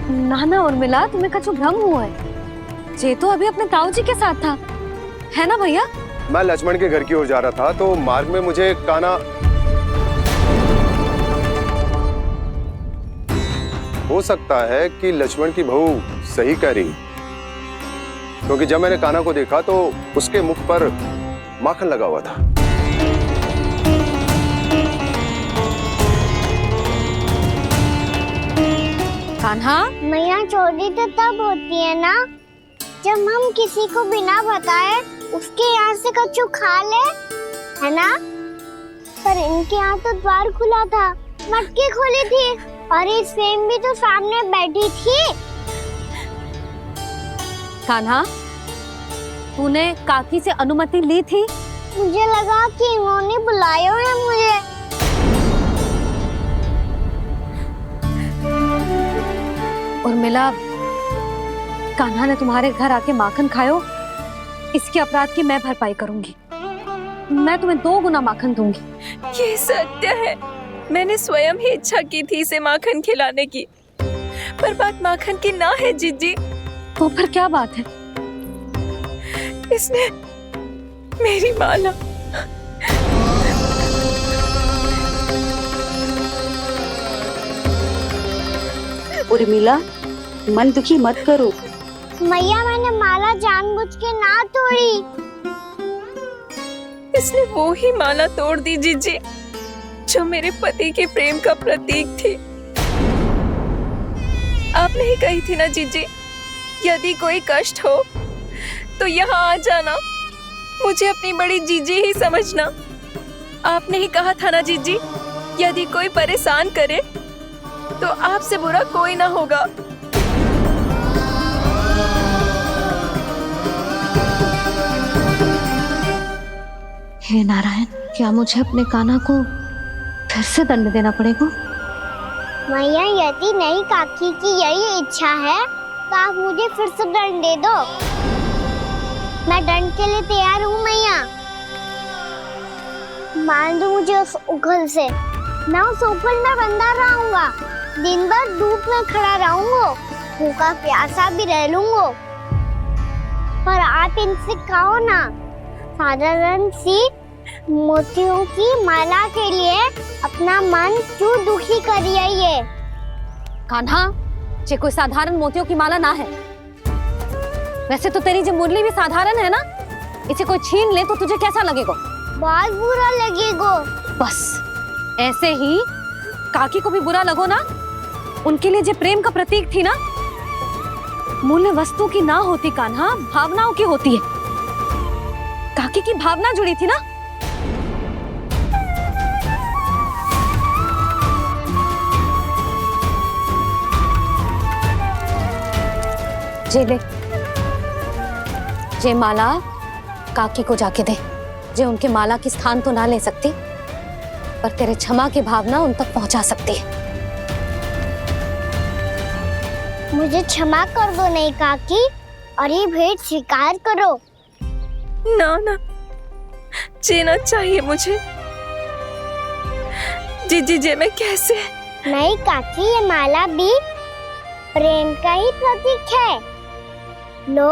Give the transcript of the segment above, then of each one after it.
ना ना उर्मिला, तुम्हें कछु भ्रम हुआ है। जे तो अभी अपने ताऊ जी के साथ था, है ना भैया? मैं लक्ष्मण के घर की ओर जा रहा था तो मार्ग में मुझे कान्हा। हो सकता है कि लक्ष्मण की बहू सही कह रही, क्योंकि जब मैंने कान्हा को देखा तो उसके मुख पर माखन लगा हुआ था। कान्हा, मैया चोरी तो तब होती है ना जब हम किसी को बिना बताए उसके यहाँ से कछु खा ले, है ना? पर इनके यहाँ तो द्वार खुला था, मटकी खुली थी और ये सेम भी तो सामने बैठी थी। कान्हा, तूने काकी से अनुमति ली थी? मुझे लगा कि इन्होंने बुलाया है मुझे। उर्मिला, कान्हा ने तुम्हारे घर आके माखन खायो, इसके अपराध की मैं भरपाई करूंगी। मैं तुम्हें 2 गुना माखन दूंगी। ये सत्य है, मैंने स्वयं ही इच्छा की थी इसे माखन खिलाने की, पर बात माखन की ना है जीजी। तो फिर क्या बात है? इसने मेरी माला। उर्मिला, मन दुखी मत करो। मैया, मैंने माला जानबूझ के ना तोड़ी। इसने वो ही माला तोड़ दी जीजी जो मेरे पति के प्रेम का प्रतीक थी। आपने ही कही थी ना जीजी, यदि कोई कष्ट हो तो यहाँ आ जाना, मुझे अपनी बड़ी जीजी ही समझना। आपने ही कहा था ना जीजी, यदि कोई परेशान करे तो आपसे बुरा कोई ना होगा। हे नारायण, क्या मुझे अपने कान्हा को फिर से दंड देना पड़ेगा? मैया, यदि नहीं काकी की यही इच्छा है तो आप मुझे फिर से दंड दे दो। मैं दंड के लिए तैयार हूँ मैया। मान दो मुझे उस उखल से, मैं उस उखल में बंधा रहूंगा, दिन भर धूप में खड़ा रहूंगा, भूखा प्यासा भी रह लूंगा। पर आप इनसे कहो ना, साधारण सी मोतियों की माला के लिए अपना मन क्यों दुखी करिए ये? कान्हा, ये कोई साधारण मोतियों की माला ना है। वैसे तो तेरी जो मुरली भी साधारण है ना, इसे कोई छीन ले तो तुझे कैसा लगेगा? बहुत बुरा लगेगा। बस ऐसे ही काकी को भी बुरा लगो ना। उनके लिए जो प्रेम का प्रतीक थी ना, मूल्य वस्तु की ना होती कान्हा, भावनाओं की होती है। काकी की भावना जुड़ी थी ना। जे ले, जे माला काकी को जाके दे। जे उनके माला की स्थान तो ना ले सकती, पर तेरे क्षमा की भावना उन तक पहुंचा सकती है। मुझे क्षमा कर दो नहीं काकी, और ये भेंट स्वीकार करो। ना ना, जीना चाहिए मुझे। जीजी जे मैं कैसे? नहीं काकी, ये माला भी प्रेम का ही प्रतीक है। लो।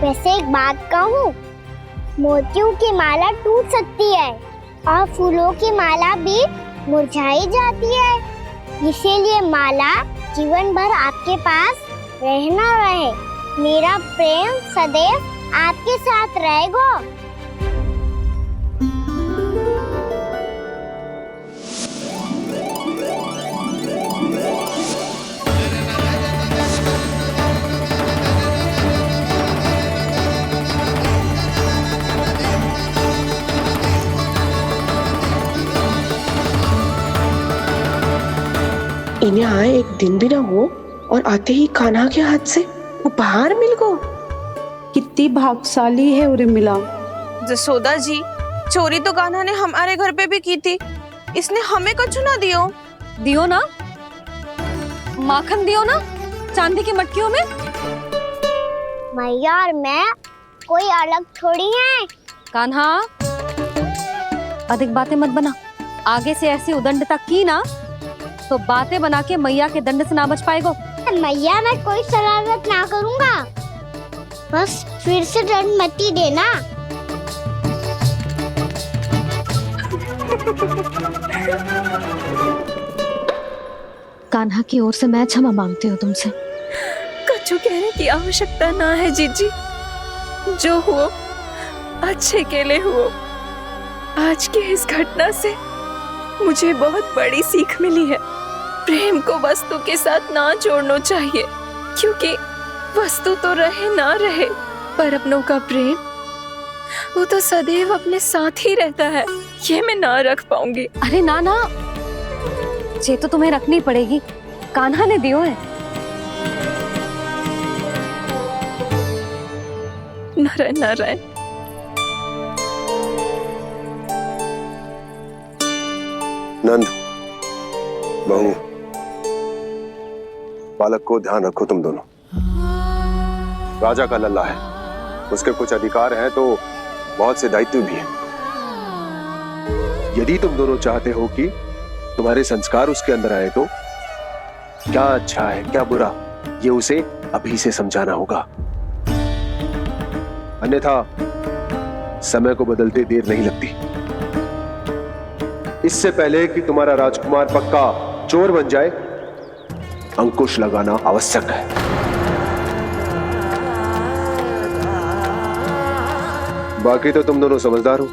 वैसे एक बात कहूँ, मोतियों की माला टूट सकती है और फूलों की माला भी मुरझाई जाती है। इसीलिए माला जीवन भर आपके पास रहना रहे। मेरा प्रेम सदैव आपके साथ रहेगा। इन्हें आए एक दिन भी ना हो और आते ही कान्हा के हाथ से उपहार मिल गो। कितनी भाग्यशाली है उर्मिला। जसोदा जी, चोरी तो कान्हा ने हमारे घर पे भी की थी, इसने हमें कछु ना दियो। दियो ना, माखन दियो ना, चांदी की मटकियों में। मैया और मैं कोई अलग थोड़ी है। कान्हा, अधिक बातें मत बना। आगे से ऐसी उदंडता की ना तो बातें बना के मैया के दंड से ना बच पाएगो। मैया मैं कोई शरारत ना करूंगा, बस फिर से दंड मत ही देना। कान्हा की ओर से मैं क्षमा मांगती हूँ तुमसे। कछु कहने की आवश्यकता ना है जीजी, जो हुआ अच्छे के लिए हुआ। आज की इस घटना से मुझे बहुत बड़ी सीख मिली है। प्रेम को वस्तु के साथ ना जोड़ना चाहिए, क्योंकि वस्तु तो रहे ना रहे, पर अपनों का प्रेम वो तो सदैव अपने साथ ही रहता है। ये मैं ना रख पाऊंगी। अरे ना ना, ये तो तुम्हें रखनी पड़ेगी, कान्हा ने दियो है। नारायण नारायण। नंद, बहू, बालक को ध्यान रखो तुम दोनों। राजा का लल्ला है, उसके कुछ अधिकार हैं तो बहुत से दायित्व भी हैं। यदि तुम दोनों चाहते हो कि तुम्हारे संस्कार उसके अंदर आए तो क्या अच्छा है क्या बुरा, ये उसे अभी से समझाना होगा। अन्यथा समय को बदलते देर नहीं लगती। इससे पहले कि तुम्हारा राजकुमार पक्का चोर बन जाए, अंकुश लगाना आवश्यक है। बाकी तो तुम दोनों समझदार हो।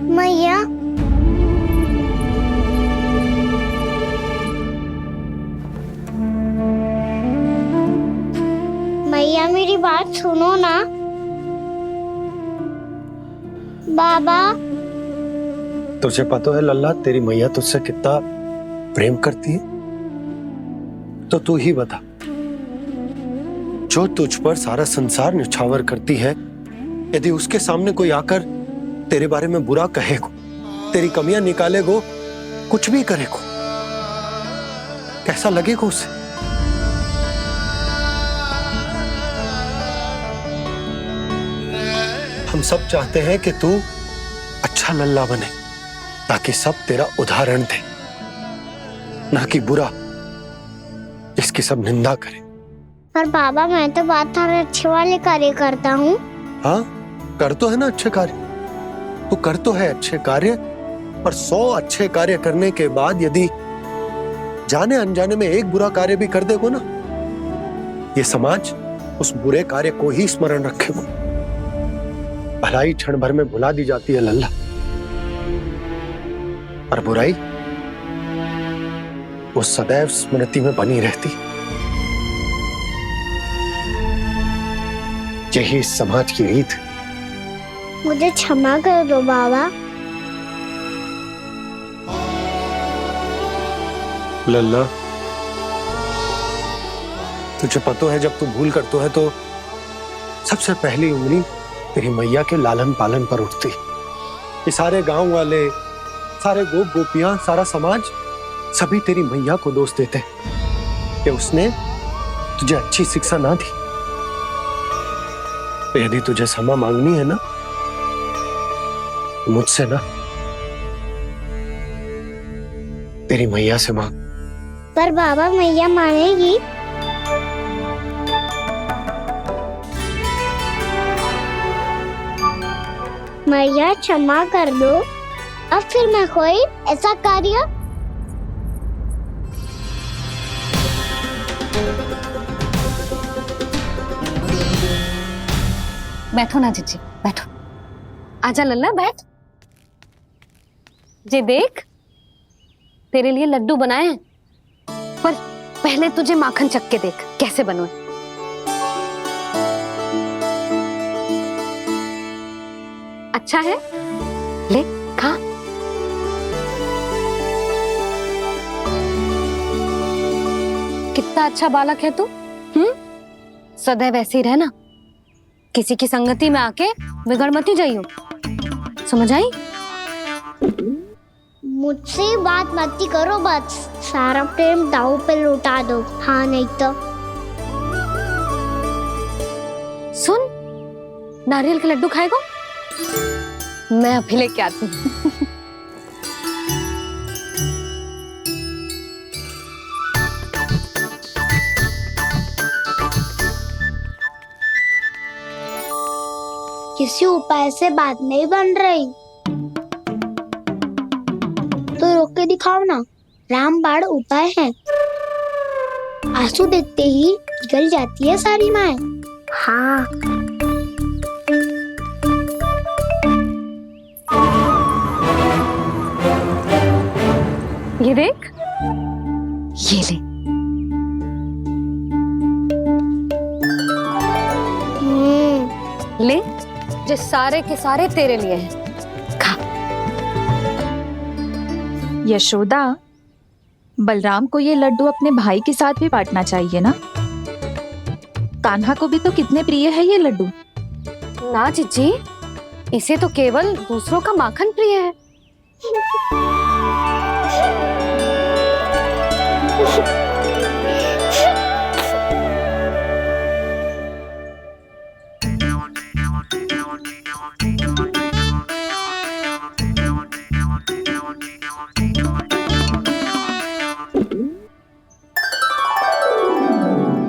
मैया मैया मेरी बात सुनो ना। बाबा तुझे पता है लल्ला, तेरी मैया तुझसे कितना प्रेम करती है? तो तू ही बता, जो तुझ पर सारा संसार निछावर करती है, यदि उसके सामने कोई आकर तेरे बारे में बुरा कहेगो, तेरी कमियां निकालेगो, कुछ भी करेगो, कैसा लगेगा उसे? हम सब चाहते हैं कि तू अच्छा लल्ला बने, ताकि सब तेरा उदाहरण दे, ना कि बुरा जिसकी सब निंदा करे। पर बाबा मैं तो बात थारे अच्छे वाले कार्य करता हूँ। हाँ, कर तो है ना अच्छे कार्य, तू कर तो है अच्छे कार्य, पर 100 अच्छे कार्य करने के बाद यदि जाने अनजाने में एक बुरा कार्य भी कर देगो ना, ये समाज उस बुरे कार्य को ही स्मरण रखेगो। भलाई क्षण भर में भुला दी जाती है लल्ला, और बुराई वो सदैव स्मृति में बनी रहती। यही इस समाज की रीत है। मुझे क्षमा कर दो बाबा। लल्ला, तुझे पता है जब तू भूल करता है तो सबसे पहली उंगली तेरी मैया के लालन पालन पर उठती। ये सारे गांव वाले, सारे गोप गोपियां, सारा समाज, सभी तेरी मैया को दोष देते कि उसने तुझे अच्छी शिक्षा ना दी। तो यदि तुझे क्षमा मांगनी है ना, मुझसे ना, तेरी मैया से मांग। पर बाबा मैया मानेगी? मैया क्षमा कर दो, अब फिर मैं कोई ऐसा कार्य बैठो ना जीजी, बैठो। आजा लल्ला, बैठ। जे देख, तेरे लिए लड्डू बनाए हैं, पर पहले तुझे माखन चख के देख कैसे बनो। अच्छा है, ले खा। कितना अच्छा बालक है तू। सदैव ऐसे ही रहना, किसी की संगति में आके बिगड़ मत जाइयो, समझ आई? मुझसे बात मत ही करो, बस सारा प्रेम दाव पे लुटा दो। हाँ नहीं तो सुन, नारियल के लड्डू खाएगा? मैं अभी लेके आती हूँ। किसी उपाय से बात नहीं बन रही तो रोक के दिखाओ ना। रामबाण उपाय है, आंसू देखते ही पिघल जाती है सारी माए। हाँ ये देख, ये ले। ले, जो सारे के सारे तेरे लिए हैं, खा। यशोदा, बलराम को ये लड्डू अपने भाई के साथ भी बांटना चाहिए ना। कान्हा को भी तो कितने प्रिय है ये लड्डू। ना जीजी, इसे तो केवल दूसरों का माखन प्रिय है।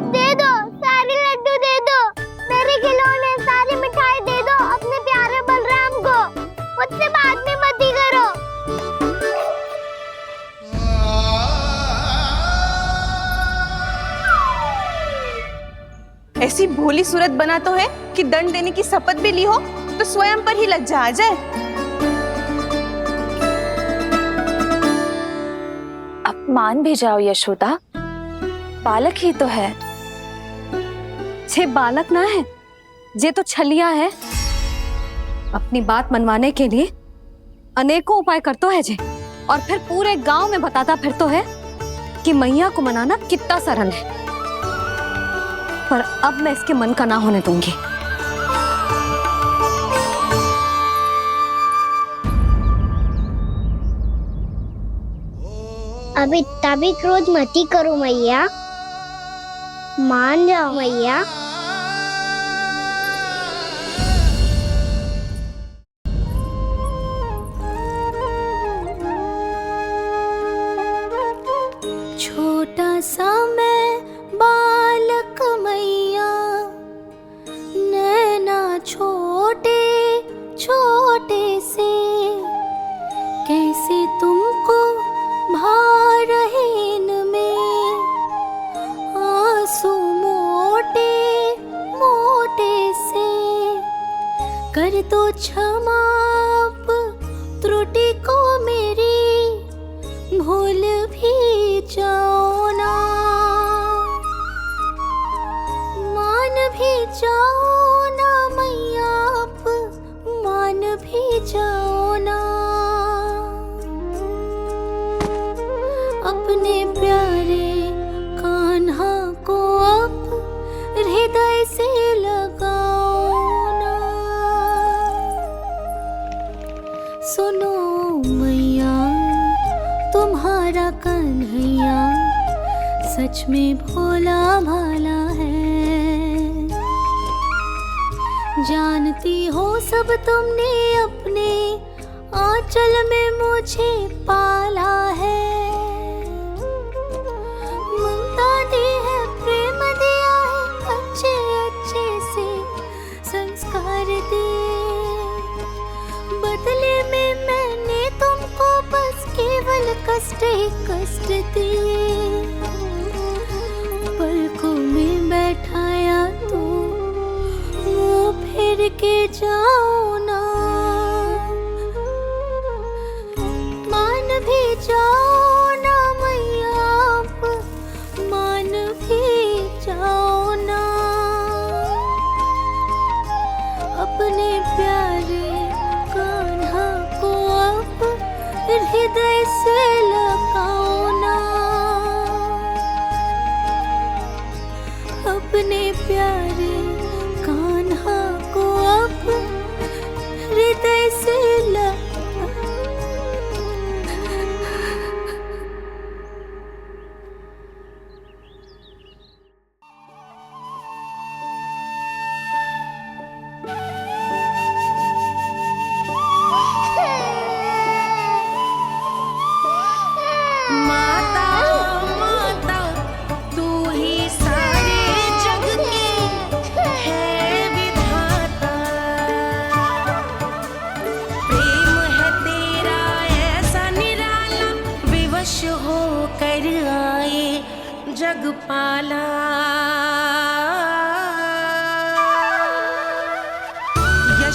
दे दो, सारे लड्डू दे दो, मेरे खिलौने सारी मिठाई दे दो अपने प्यारे बलराम को। मुझसे बात में मत ही करो। ऐसी भोली सूरत बना तो है कि दंड देने की शपथ भी ली हो तो स्वयं पर ही लज्जा आ जाए। अब मान भी जाओ यशोदा, बालक ही तो है। छे बालक ना है, जे तो छलिया है। अपनी बात मनवाने के लिए अनेकों उपाय करतो है जे, और फिर पूरे गांव में बताता फिरतो है कि मैया को मनाना कितना सरल है। पर अब मैं इसके मन का ना होने दूंगी। अब इतना भी क्रोध मत ही करो मैया, मान जाओ मैया। छोटा सा मैं बालक मैया, नैना छोटे छोटे से, कैसे तुमको भा रहे इनमें आंसू मोटे मोटे से। कर दो क्षमा त्रुटि को मेरी, भूल भी जाओ ना, मान भी जाओ ना मैया, आप मान भी जाओ ना। अपने प्यारे कान्हा को अब हृदय से लगाओ ना। सुनो मैया, तुम्हारा कन्हैया सच में भोला भाला है। जानती हो सब तुमने अपने आंचल में मुझे पाला है। ममता दी है, प्रेम दिया है, अच्छे अच्छे से संस्कार दिए। बदले में मैंने तुमको बस केवल कष्ट ही कष्ट दिए। पलकों में बैठाया तो मुंह फेर के जाओ ना, मान भी जाओ ना मैया, आप मान भी जाओ ना। अपने प्यारे कान्हा को अब हृदय से लगाओ ना। अपने प्यारे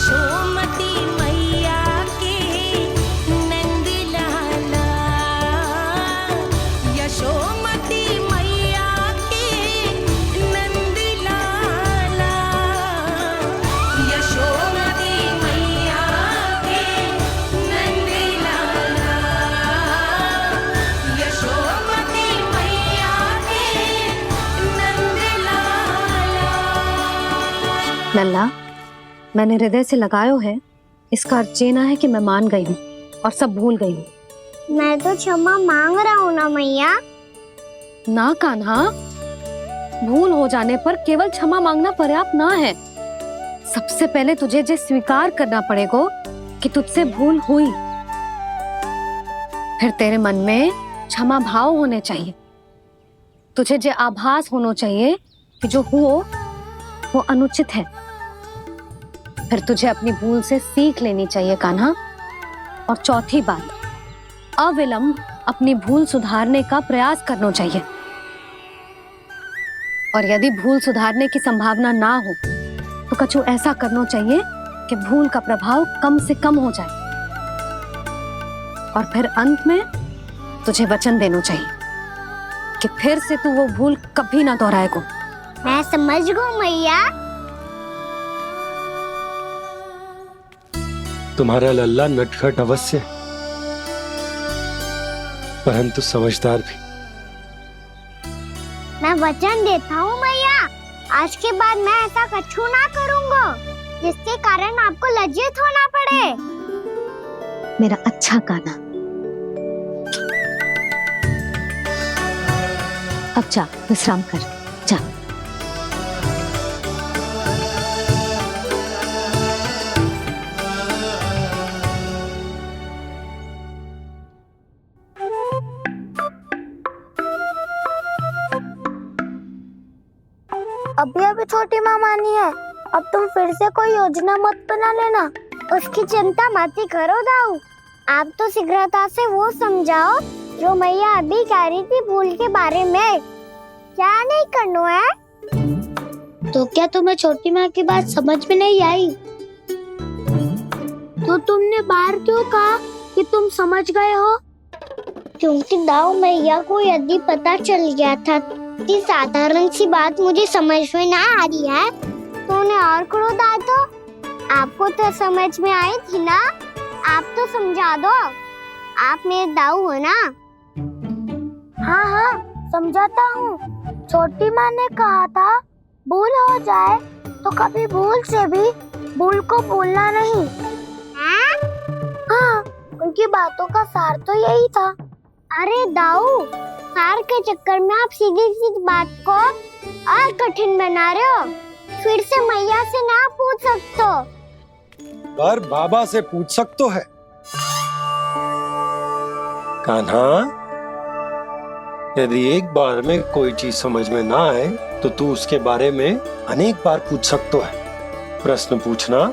यशोमती मैया के नंद लाला, यशोमती मैया के नंद लाला, यशोमती मैया के नंद लाला, यशोमती मैया के नंद लाला। लल्ला, मैंने हृदय से लगायो है, इसका अर्थ ये ना है कि मैं मान गई हूँ और सब भूल गई हूँ। मैं तो क्षमा मांग रहा हूँ ना मैया। ना कान्हा, भूल हो जाने पर केवल क्षमा मांगना पर्याप्त ना है। सबसे पहले तुझे ये स्वीकार करना पड़ेगा कि तुझसे भूल हुई। फिर तेरे मन में क्षमा भाव होने चाहिए। तुझे ये आभास होना चाहिए कि जो हुआ वो अनुचित है। फिर तुझे अपनी भूल से सीख लेनी चाहिए कान्हा। और चौथी बात, अविलंब अपनी भूल सुधारने का प्रयास करना चाहिए। और यदि भूल सुधारने की संभावना ना हो तो कछु ऐसा करना चाहिए कि भूल का प्रभाव कम से कम हो जाए। और फिर अंत में तुझे वचन देना चाहिए कि फिर से तू वो भूल कभी ना दोहराएगा। मैं समझ गई मैया। तुम्हारा लल्ला नटखट अवश्य, परंतु समझदार भी। मैं वचन देता हूँ मैया, आज के बाद मैं ऐसा कछु ना करूँगा जिसके कारण आपको लज्जित होना पड़े। मेरा अच्छा कान्हा, अब जा विश्राम कर, जा। अभी अभी छोटी माँ मानी है, अब तुम फिर से कोई योजना मत बना लेना। उसकी चिंता मत ही करो दाऊ। आप तो शीघ्रता से वो समझाओ जो मैया अभी कह रही थी भूल के बारे में। क्या नहीं करना है? तो क्या तुम्हें छोटी माँ की बात समझ में नहीं आई? तो तुमने बाहर क्यों कहा कि तुम समझ गए हो? क्योंकि दाऊ मैया को यदि पता चल गया था कि साधारण सी बात मुझे समझ में ना आ रही है तो उन्हें और क्रोध आया। तो आपको तो समझ में आई थी ना, आप तो समझा दो। आप मेरे दाऊ हो ना। हाँ हाँ समझाता हूँ। छोटी माँ ने कहा था भूल हो जाए तो कभी भूल से भी भूल को भूलना नहीं। हाँ, उनकी बातों का सार तो यही था। अरे दाऊ, सार के चक्कर में आप सीधी सीधी बात को और कठिन बना रहे हो। फिर से मैया से ना पूछ सकते हो, पर बाबा से पूछ सकते है। कान्हा, यदि एक बार में कोई चीज समझ में ना आए तो तू उसके बारे में अनेक बार पूछ सकते है। प्रश्न पूछना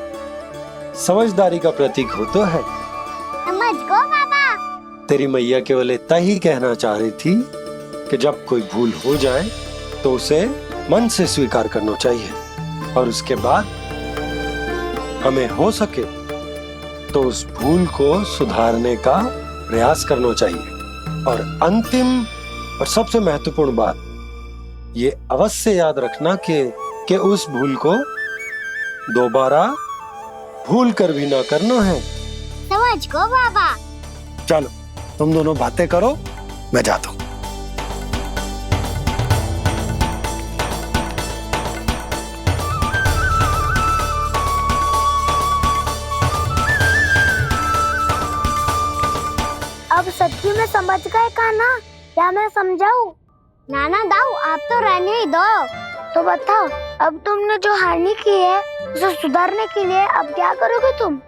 समझदारी का प्रतीक होता है। समझ गो बाबा। तेरी मैया केवल इतना ही कहना चाह रही थी कि जब कोई भूल हो जाए तो उसे मन से स्वीकार करना चाहिए और उसके बाद हमें हो सके तो उस भूल को सुधारने का प्रयास करना चाहिए। और अंतिम और सबसे महत्वपूर्ण बात ये अवश्य याद रखना कि उस भूल को दोबारा भूल कर भी ना करना है। समझ गो बाबा। चलो तुम दोनों बातें करो, मैं जाता हूँ। अब सच्ची में समझ गए कान्हा? क्या मैं समझाऊं? नाना दाऊ, आप तो रहने ही दो। तो बताओ, अब तुमने जो हानि की है उसे सुधारने के लिए अब क्या करोगे तुम?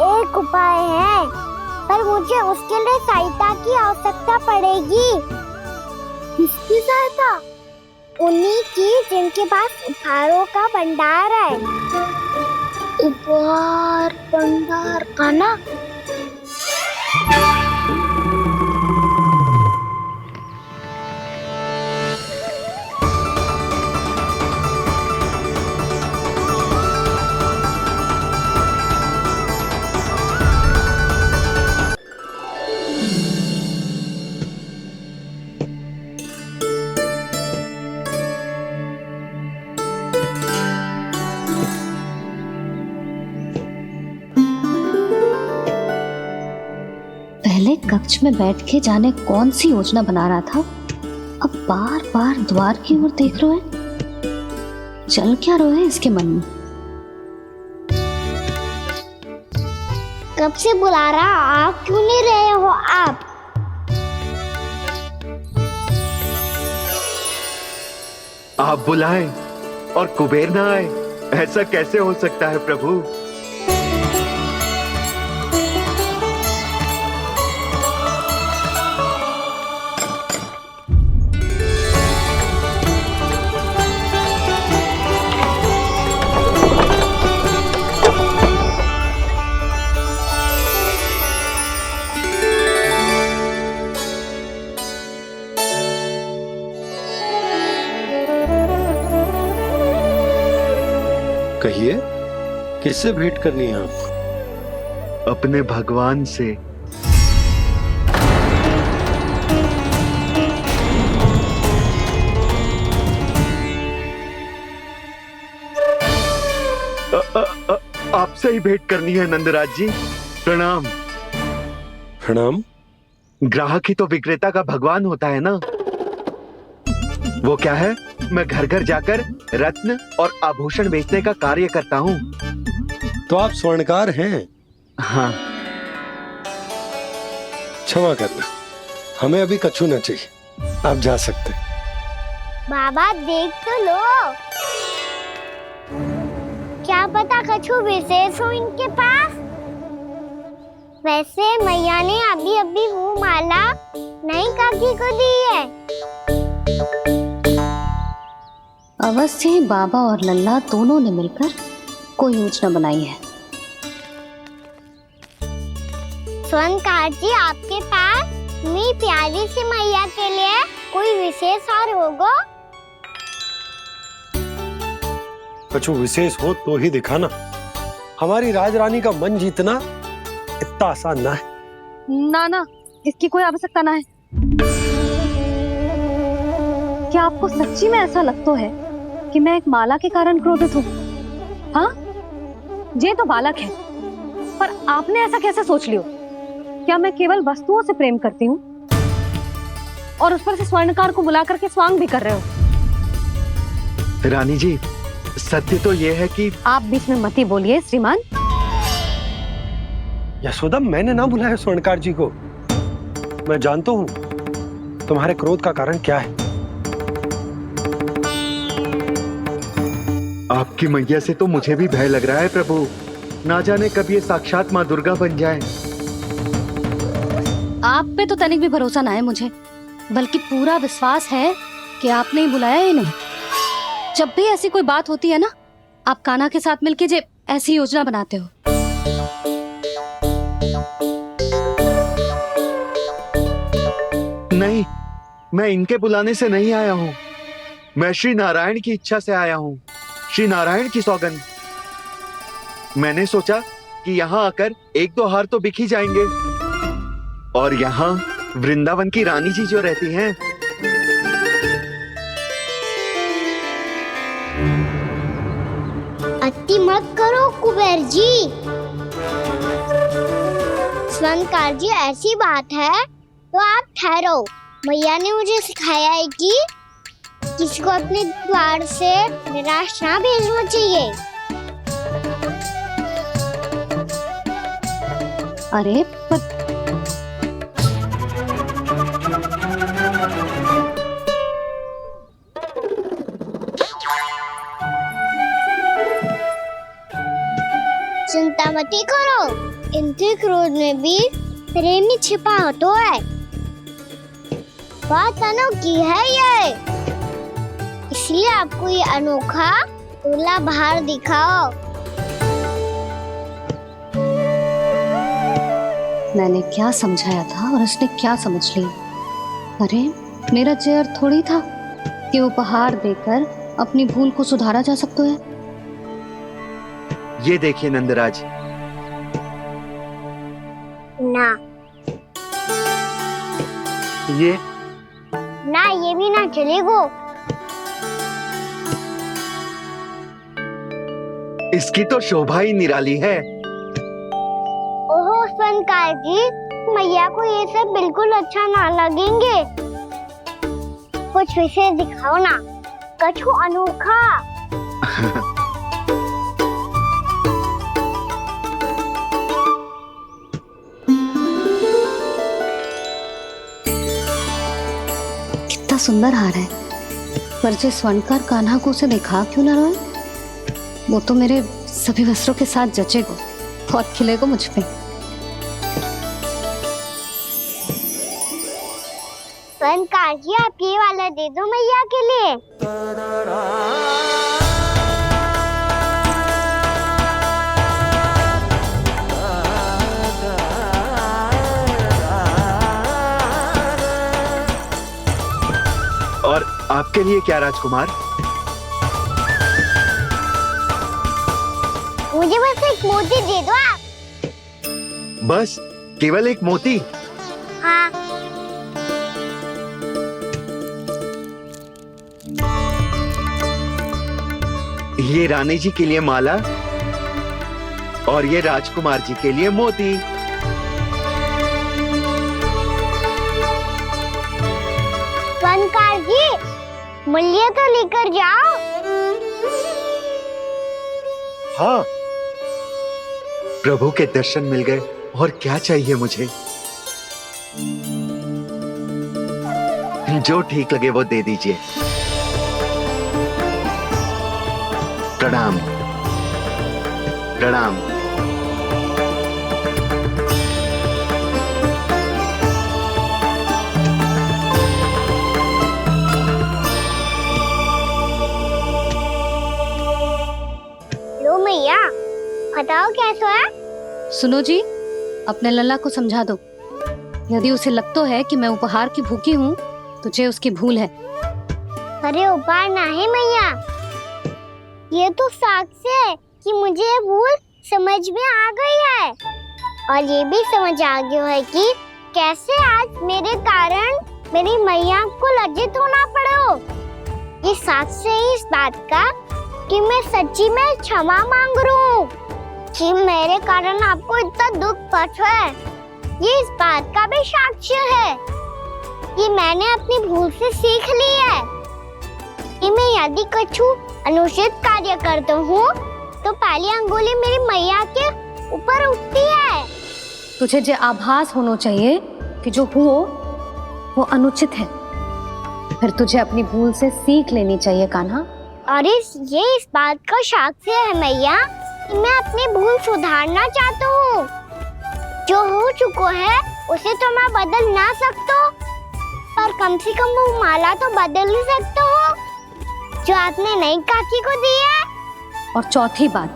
एक उपाय है, पर मुझे उसके लिए सहायता की आवश्यकता पड़ेगी। किसकी सहायता? उन्हीं की जिनके पास उपहारों का भंडार है। उपहार भंडार का ना? कक्ष में बैठ के जाने कौन सी योजना बना रहा था, अब बार बार द्वार की ओर देख रहे हैं। चल क्या रहे हैं इसके मन में? कब से बुला रहा, आप क्यों नहीं रहे हो? आप बुलाएं और कुबेर ना आए, ऐसा कैसे हो सकता है प्रभु? कहिए, किससे भेंट करनी है आपको? अपने भगवान से। आपसे ही भेंट करनी है नंदराज जी। प्रणाम। प्रणाम। ग्राहक ही तो विक्रेता का भगवान होता है ना। वो क्या है, मैं घर घर जाकर रत्न और आभूषण बेचने का कार्य करता हूँ। तो आप स्वर्णकार हैं? हाँ। क्षमा करना, हमें अभी कछु न चाहिए, आप जा सकते हैं। बाबा देख तो लो, क्या पता कछु विशेष हो इनके पास। वैसे मैया ने अभी अभी वो माला नई काकी को दी है। अवश्य ही बाबा और लल्ला दोनों ने मिलकर कोई योजना बनाई है। स्वर्णकार जी, आपके पास मेरी प्यारी सी मैया के लिए कोई विशेष और होगा? कछु विशेष हो तो ही दिखाना। हमारी राजरानी का मन जीतना इतना आसान ना है। ना ना, इसकी कोई आवश्यकता ना है। क्या आपको सच्ची में ऐसा लगता है कि मैं एक माला के कारण क्रोधित हूँ? हाँ, ये तो बालक है, पर आपने ऐसा कैसे सोच लियो? क्या मैं केवल वस्तुओं से प्रेम करती हूँ और उस पर से स्वर्णकार को बुला करके स्वांग भी कर रहे हो? रानी जी, सत्य तो ये है कि आप बीच में मत ही बोलिए श्रीमान। यशोदा, मैंने ना बुलाया स्वर्णकार जी को। मैं जानता हूँ तुम्हारे क्रोध का कारण क्या है। आपकी मैया से तो मुझे भी भय लग रहा है प्रभु। ना जाने कब ये साक्षात माँ दुर्गा बन जाए। आप पे तो तनिक भी भरोसा ना है मुझे, बल्कि पूरा विश्वास है कि आपने ही बुलाया ही नहीं। जब भी ऐसी कोई बात होती है ना, आप कान्हा के साथ मिलके जे ऐसी योजना बनाते हो। नहीं, मैं इनके बुलाने से नहीं आया हूँ। मैं श्री नारायण की इच्छा से आया हूँ, श्री नारायण की सौगंध। मैंने सोचा कि यहाँ आकर एक दो हार तो बिक ही जाएंगे। और यहाँ वृंदावन की रानी जी जो रहती हैं, अति मत करो कुबेर जी। स्वर्णकार जी, ऐसी बात है तो आप ठहरो। मैया ने मुझे सिखाया है कि किसी को अपने द्वार से निराश ना भेजना चाहिए। अरे पर चिंता मत करो, इनके क्रोध में भी प्रेम ही छिपा तो है। बात अनोखी है ये, इसलिए आपको ये अनोखा दूल्हा बाहर दिखाओ। मैंने क्या समझाया था और उसने क्या समझ लिया? अरे मेरा चेयर थोड़ी था कि उपहार देकर अपनी भूल को सुधारा जा सकता है। ये देखिए नंदराज। ना ये ना, ये भी ना चलेगो। इसकी तो शोभा ही निराली है। ओहो स्वर्णकार जी, मैया को ये सब बिल्कुल अच्छा ना लगेंगे। कुछ विशेष दिखाओ ना, कछु अनोखा। कितना सुंदर हार है, पर जिस स्वर्णकार कान्हा को उसे दिखा क्यों ना रोए? वो तो मेरे सभी वस्त्रों के साथ जचेगा, बहुत खिलेगा मुझ पे। स्वर्णकार जी, आप ये वाला दे दो मैया के लिए। और आपके लिए क्या राजकुमार? मुझे बस एक मोती दे दो आप। बस केवल एक मोती? हाँ। ये रानी जी के लिए माला और ये राजकुमार जी के लिए मोती। स्वर्णकार जी, मूल्य तो लेकर जाओ। हाँ, प्रभु के दर्शन मिल गए, और क्या चाहिए मुझे? जो ठीक लगे वो दे दीजिए। प्रणाम प्रणाम। लो मैया, बताओ कैसा है? सुनो जी, अपने लल्ला को समझा दो। यदि उसे लगता है कि मैं उपहार की भूखी हूँ, तो ये उसकी भूल है। अरे उपहार ना है मैया, ये तो साक्ष्य है कि मुझे ये भूल समझ में आ गई है, और ये भी समझ आ गया है कि कैसे आज मेरे कारण मेरी मैया को लज्जित होना पड़ो। ये साक्ष्य है इस बात का कि मैं सच्ची में क्षमा मांग रहा हूँ कि मेरे कारण आपको इतना दुख पहुंचा है। ये इस बात का भी साक्ष्य है कि मैंने अपनी भूल से सीख ली है कि मैं यदि कुछ अनुचित कार्य करता हूँ तो पहली अंगुली मेरी मैया के ऊपर उठती है। तुझे जो आभास होना चाहिए कि जो हुआ वो अनुचित है, फिर तुझे अपनी भूल से सीख लेनी चाहिए कान्हा। और ये इस बात का साक्ष्य है मैया कि मैं अपनी भूल सुधारना चाहता हूँ। जो हो चुका है उसे तो मैं बदल ना सकता, पर कम से कम वो माला तो बदल ही सकता हूँ जो आपने नई काकी को दी है। और चौथी बात,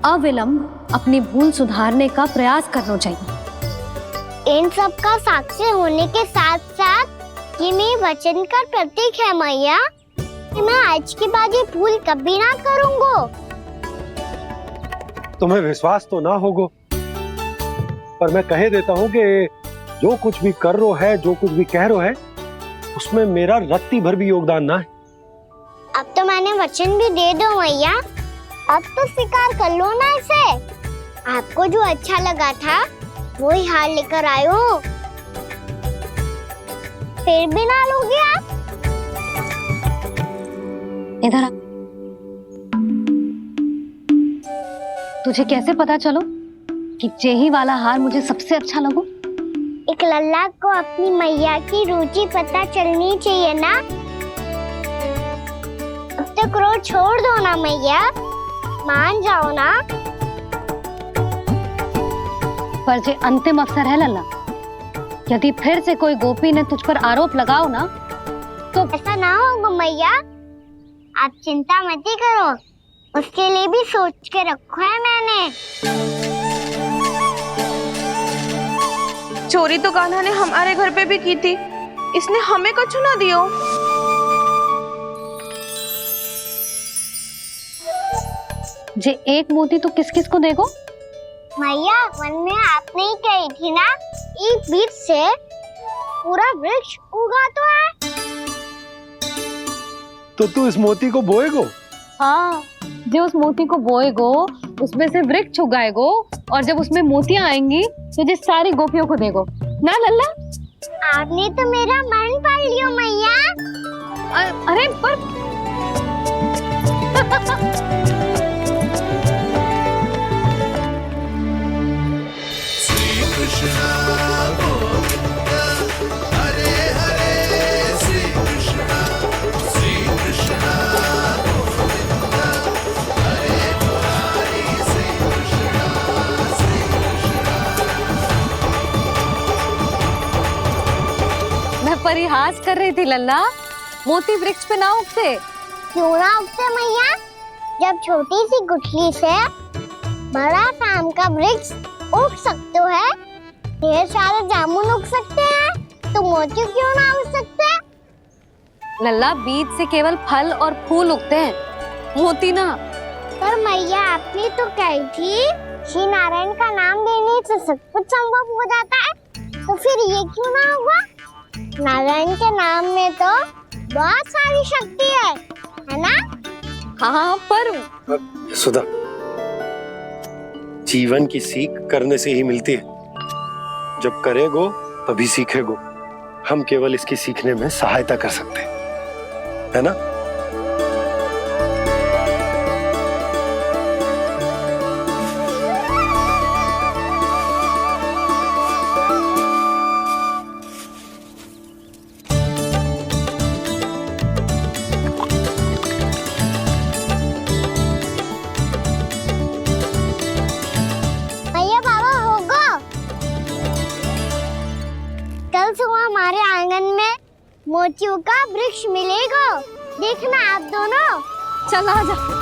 अविलंब अपनी भूल सुधारने का प्रयास करना चाहिए। इन सब का साक्षी होने के साथ साथ ये मेरे वचन का प्रतीक है मैया कि मैं आज के बाद ये भूल कभी ना करूँगा। तुम्हें विश्वास तो ना होगा, पर मैं कह देता हूँ कि जो कुछ भी कर रो है, जो कुछ भी कह रो है, उसमें मेरा रत्ती भर भी योगदान ना है। अब तो मैंने वचन भी दे दो मैया, अब तो स्वीकार कर लो ना इसे। आपको जो अच्छा लगा था वो ही हार लेकर आयो, फिर भी ना लोगे आप? इधर आ। तुझे कैसे पता चलो कि यही वाला हार मुझे सबसे अच्छा लगो? एक लल्ला को अपनी मैया की रुचि पता चलनी चाहिए ना। अब तक क्रोध छोड़ दो ना मैया, मान जाओ ना। पर जे अंतिम अवसर है लल्ला, यदि फिर से कोई गोपी ने तुझ पर आरोप लगाओ ना तो ऐसा ना होगा मैया, आप चिंता मत करो, उसके लिए भी सोच के रखा है मैंने। चोरी तो कान्हा ने हमारे घर पे भी की थी, इसने हमें कुछ ना दियो। जे एक मोती तो किस किस को देगो? मैया, मन में आपने ही कही थी ना, एक बीज से पूरा वृक्ष उगा तो है। तो तू इस मोती को बोएगो? हाँ, जो उस मोती को बोएगो उसमें से वृक्ष उगाएगो, और जब उसमें मोतियां आएंगी तो जिस सारी गोपियों को देगो। ना लल्ला। आपने तो मेरा मन पढ़ लियो मैया। अरे पर मैं परिहास कर रही थी लल्ला, मोती वृक्ष पे ना उगते। क्यों ना उगते मैया? जब छोटी सी गुठली से बड़ा आम का वृक्ष उग सकते है, ढेर सारे जामुन उग सकते हैं, तो मोती क्यों ना उग सकते? लल्ला, बीज से केवल फल और फूल उगते हैं, मोती ना। पर मैया आपने तो कही थी श्री नारायण का नाम लेने से सब कुछ संभव हो जाता है, तो फिर ये क्यों ना हुआ? नारायण के नाम में तो बहुत सारी शक्ति है ना? हाँ पर सुधा, जीवन की सीख करने से ही मिलती है। जब करेगो तभी सीखेगो। हम केवल इसकी सीखने में सहायता कर सकते हैं, है ना? भैया बाबा होगो, कल सुबह हमारे आंगन में मोतियों का वृक्ष मिलेगा, देखना आप दोनों। चल आजा।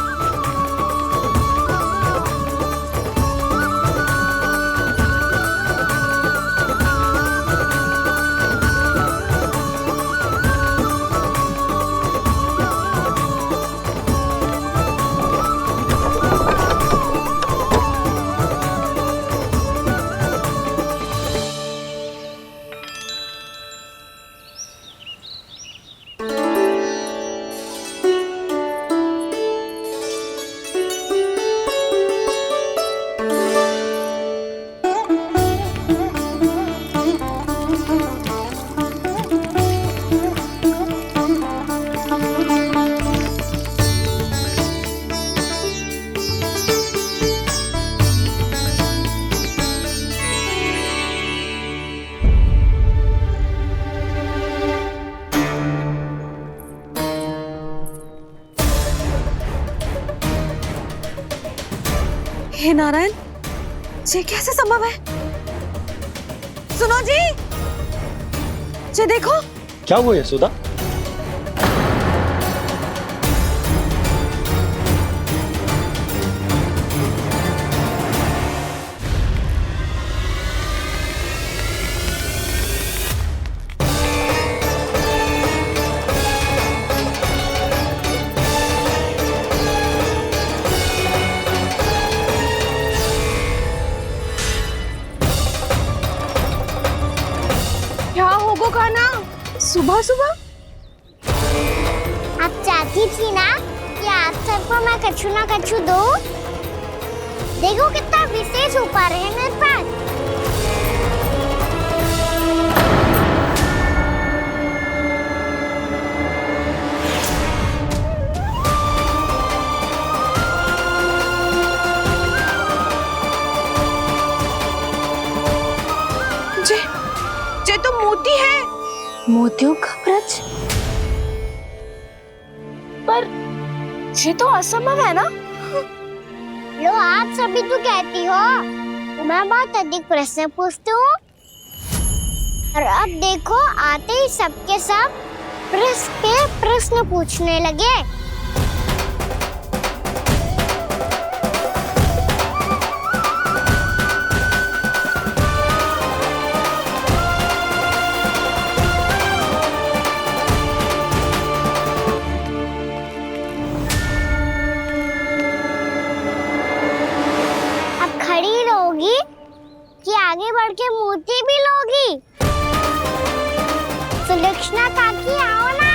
हे नारायण, ये कैसे संभव है? सुनो जी, ये देखो। क्या हुआ यशोदा? क्या होगा कान्हा? सुबह सुबह? आप चाहती थी ना कि आज सबको मैं कछु ना कछु दूं? देखो कितना विशेष उपहार है मेरे पास। ये तो मोती है। मोतियों का ब्रज? पर ये तो असंभव है ना? लो, आप सभी तो कहती हो मैं बहुत अधिक प्रश्न पूछती हूँ, और अब देखो आते ही सबके सब प्रश्न पे प्रश्न पूछने लगे। खड़ी रहोगी कि आगे बढ़ के मोती भी लोगी? सुलक्षणा काकी आओ ना।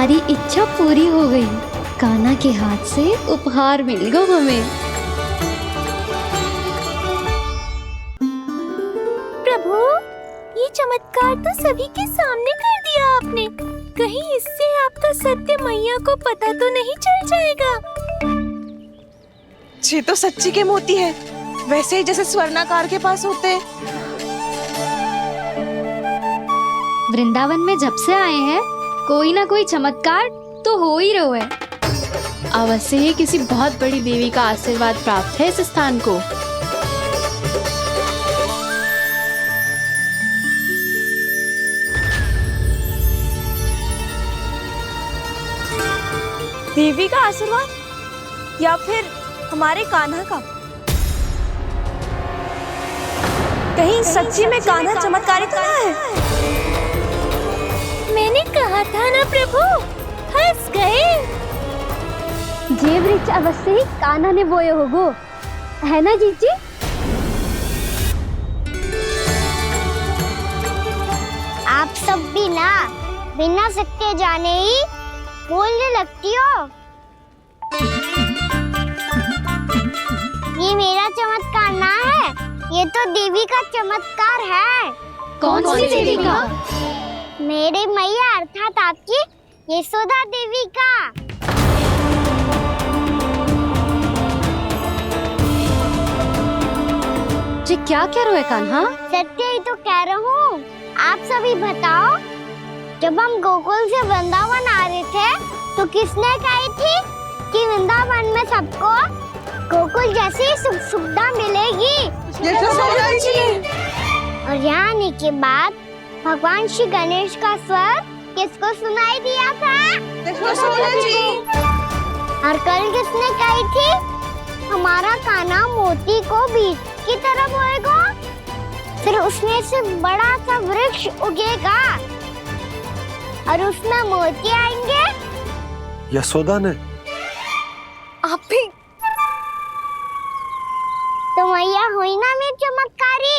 हमारी इच्छा पूरी हो गई। कान्हा के हाथ से उपहार मिल गो हमें। प्रभु, ये चमत्कार तो सभी के सामने कर दिया आपने। कहीं इससे आपका सत्य मैया को पता तो नहीं चल जाएगा? ये तो सच्ची के मोती है, वैसे ही जैसे स्वर्णाकार के पास होते हैं। वृंदावन में जब से आए हैं कोई ना कोई चमत्कार तो हो ही रहा है। अवश्य ही किसी बहुत बड़ी देवी का आशीर्वाद प्राप्त है इस स्थान को। देवी का आशीर्वाद या फिर हमारे कान्हा का? कहीं सच्ची में कान्हा चमत्कारी तो ना है? मैंने कहा था ना प्रभु, हंस गए। जे वृक्ष अवश्य ही कान्हा ने बोए होगो, है ना जीजी? आप सब भी ना बिना सत्य जाने ही बोलने लगती हो। ये मेरा चमत्कार ना है, ये तो देवी का चमत्कार है। कौन सी देवी का? मेरे मैया अर्थात आपकी यशोदा देवी का। जी क्या कह रहे हो कान्हा? सत्य ही तो कह रहा हूँ। आप सभी बताओ, जब हम गोकुल से वृंदावन आ रहे थे तो किसने कही थी कि वृंदावन में सबको गोकुल जैसी सुख सुविधा मिलेगी? यशोदा जी। और यहाँ आने के बाद भगवान श्री गणेश का स्वर किसको सुनाई दिया था? यशोदा जी। और कल किसने कही थी हमारा कान्हा मोती को बीज की तरह बोएगा, फिर उसमें से बड़ा सा वृक्ष उगेगा और उसमें मोती आएंगे? यशोदा ने? आप भी? तो मैया हुई ना मेरी चमत्कारी।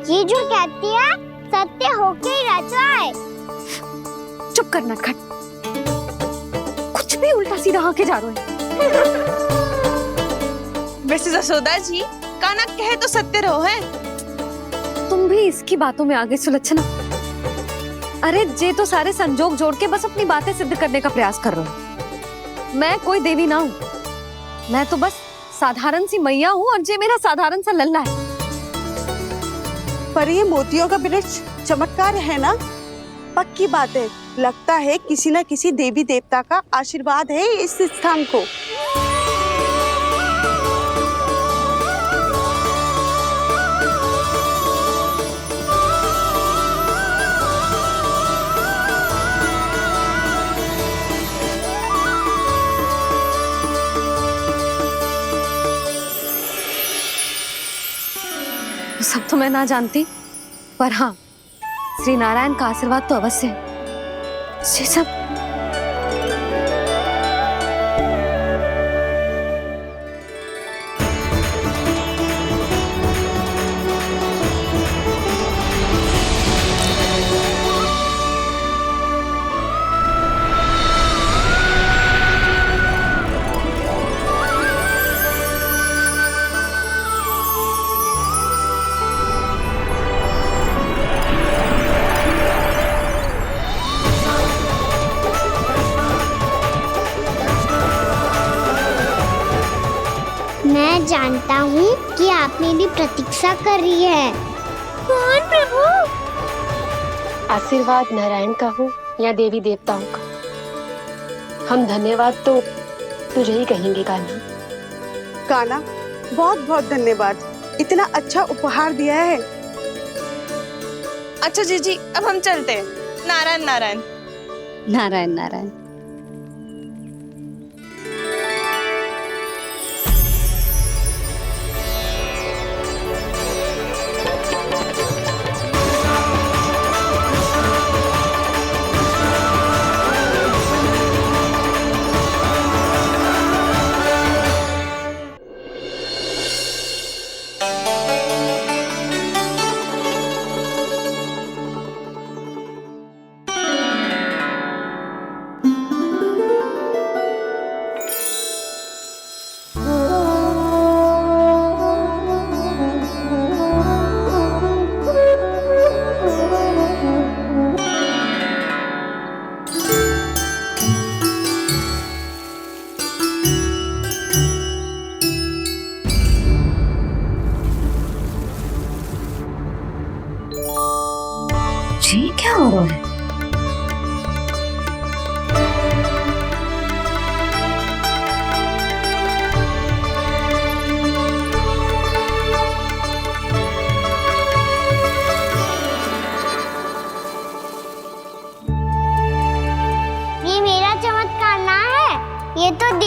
ये जो कहती है सत्य होके ही रहता है। चुप करना खट, कुछ भी उल्टा सीधा आके जा रहे हैं। वैसे यशोदा जी, कान्हा कहे तो सत्य रहो है। तुम भी इसकी बातों में आगे सुलझना। अरे जे तो सारे संजोग जोड़ के बस अपनी बातें सिद्ध करने का प्रयास कर रहे हो। मैं कोई देवी ना हूँ, मैं तो बस साधारण सी मैया हूँ और जे मेरा साधारण सा लल्ला है। पर ये मोतियों का वृक्ष चमत्कार है ना? पक्की बात है, लगता है किसी न किसी देवी देवता का आशीर्वाद है इस स्थान को। सब तो मैं ना जानती, पर हाँ, श्री नारायण का आशीर्वाद तो अवश्य है। ये सब मैं जानता हूँ कि आप मेरी प्रतीक्षा कर रही है। कौन प्रभु? आशीर्वाद नारायण का हो या देवी देवताओं का, हम धन्यवाद तो तुझे ही कहेंगे कान्हा। कान्हा, बहुत बहुत धन्यवाद, इतना अच्छा उपहार दिया है। अच्छा जीजी, अब हम चलते हैं। नारायण नारायण। नारायण नारायण।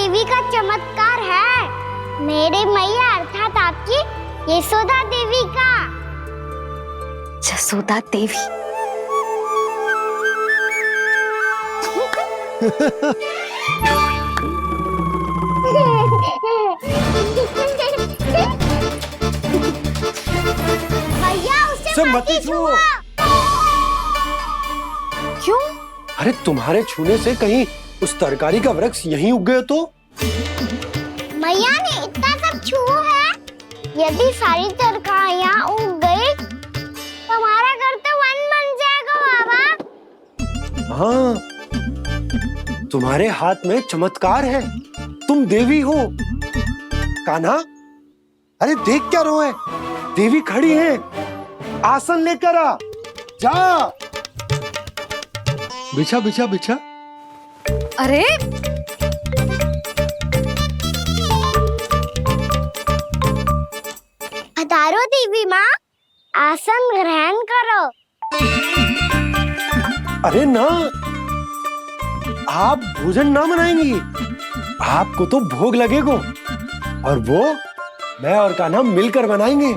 देवी का चमत्कार है। मेरे मैया अर्थात आपकी यशोदा देवी का। जसोदा देवी। भैया उसे सब मत मत ही छुओ। छुओ। क्यों? अरे तुम्हारे छूने से कहीं उस तरकारी का वृक्ष यहीं उग गए तो? मैया ने इतना सब छुआ है। यदि सारी तरकारियां उग गई तो हमारा घर तो वन बन जाएगा बाबा। हाँ, तुम्हारे हाथ में चमत्कार है। तुम देवी हो। कान्हा, अरे देख क्या रो है? देवी खड़ी है। आसन लेकर आ। जा। बिछा बिछा बिछा। अरे पधारो देवी माँ, आसन ग्रहण करो। अरे ना, आप भोजन ना मनाएंगी। आपको तो भोग लगेगा और वो मैं और कान्हा मिलकर बनाएंगे।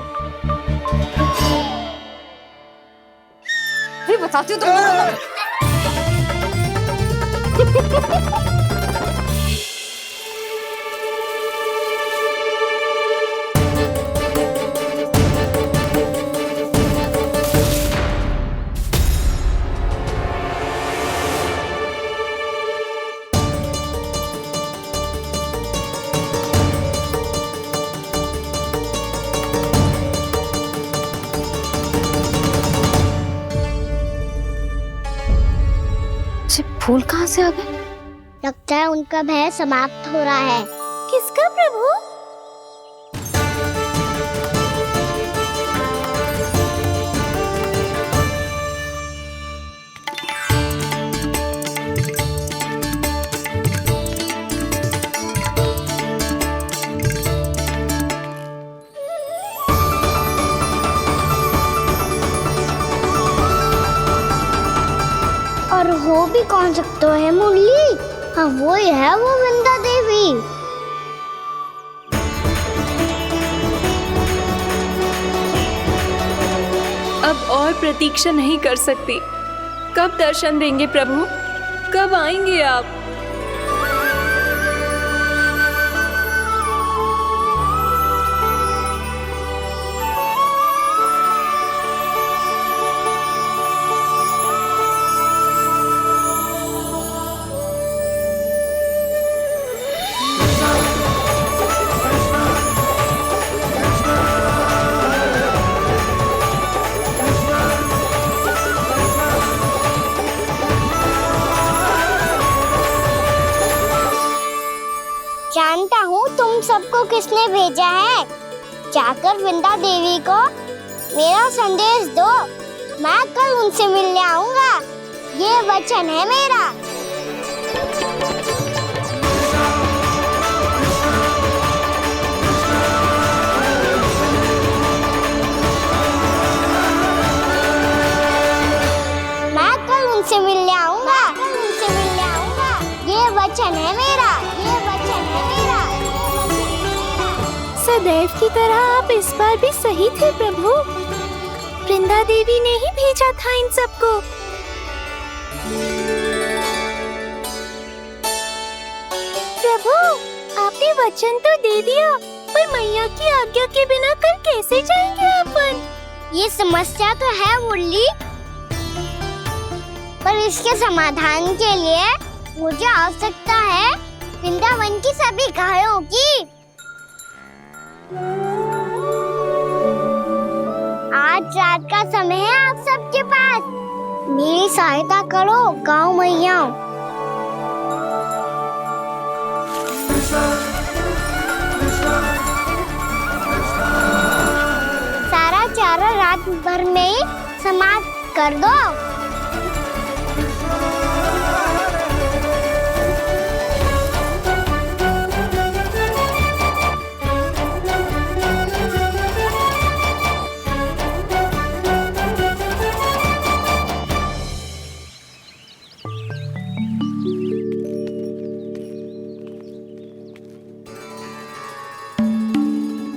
भी बताती हूँ तुम। फूल कहाँ से आ गए? लगता है उनका भय समाप्त हो रहा है। किसका प्रभु? और हो भी कौन सकता है मुरली? हाँ वो ही है, वो वृंदा देवी। अब और प्रतीक्षा नहीं कर सकती। कब दर्शन देंगे प्रभु? कब आएंगे आप? जानता हूँ तुम सबको किसने भेजा है। जाकर वृंदा देवी को मेरा संदेश दो। मैं कल उनसे मिलने आऊंगा। ये वचन है मेरा। मैं कल उनसे मिलने आऊंगा। ये वचन है मेरा। सदैव की तरह आप इस बार भी सही थे प्रभु। वृंदा देवी ने ही भेजा था इन सबको। प्रभु, आपने वचन तो दे दिया, पर मैया की आज्ञा के बिना कल कैसे जाएंगे अपन? ये समस्या तो है मुरली, पर इसके समाधान के लिए मुझे आवश्यकता है वृंदावन की सभी गायों की। आज रात का समय है आप सबके पास। मेरी सहायता करो गाँव मैया। सारा चारा रात भर में ही समाप्त कर दो।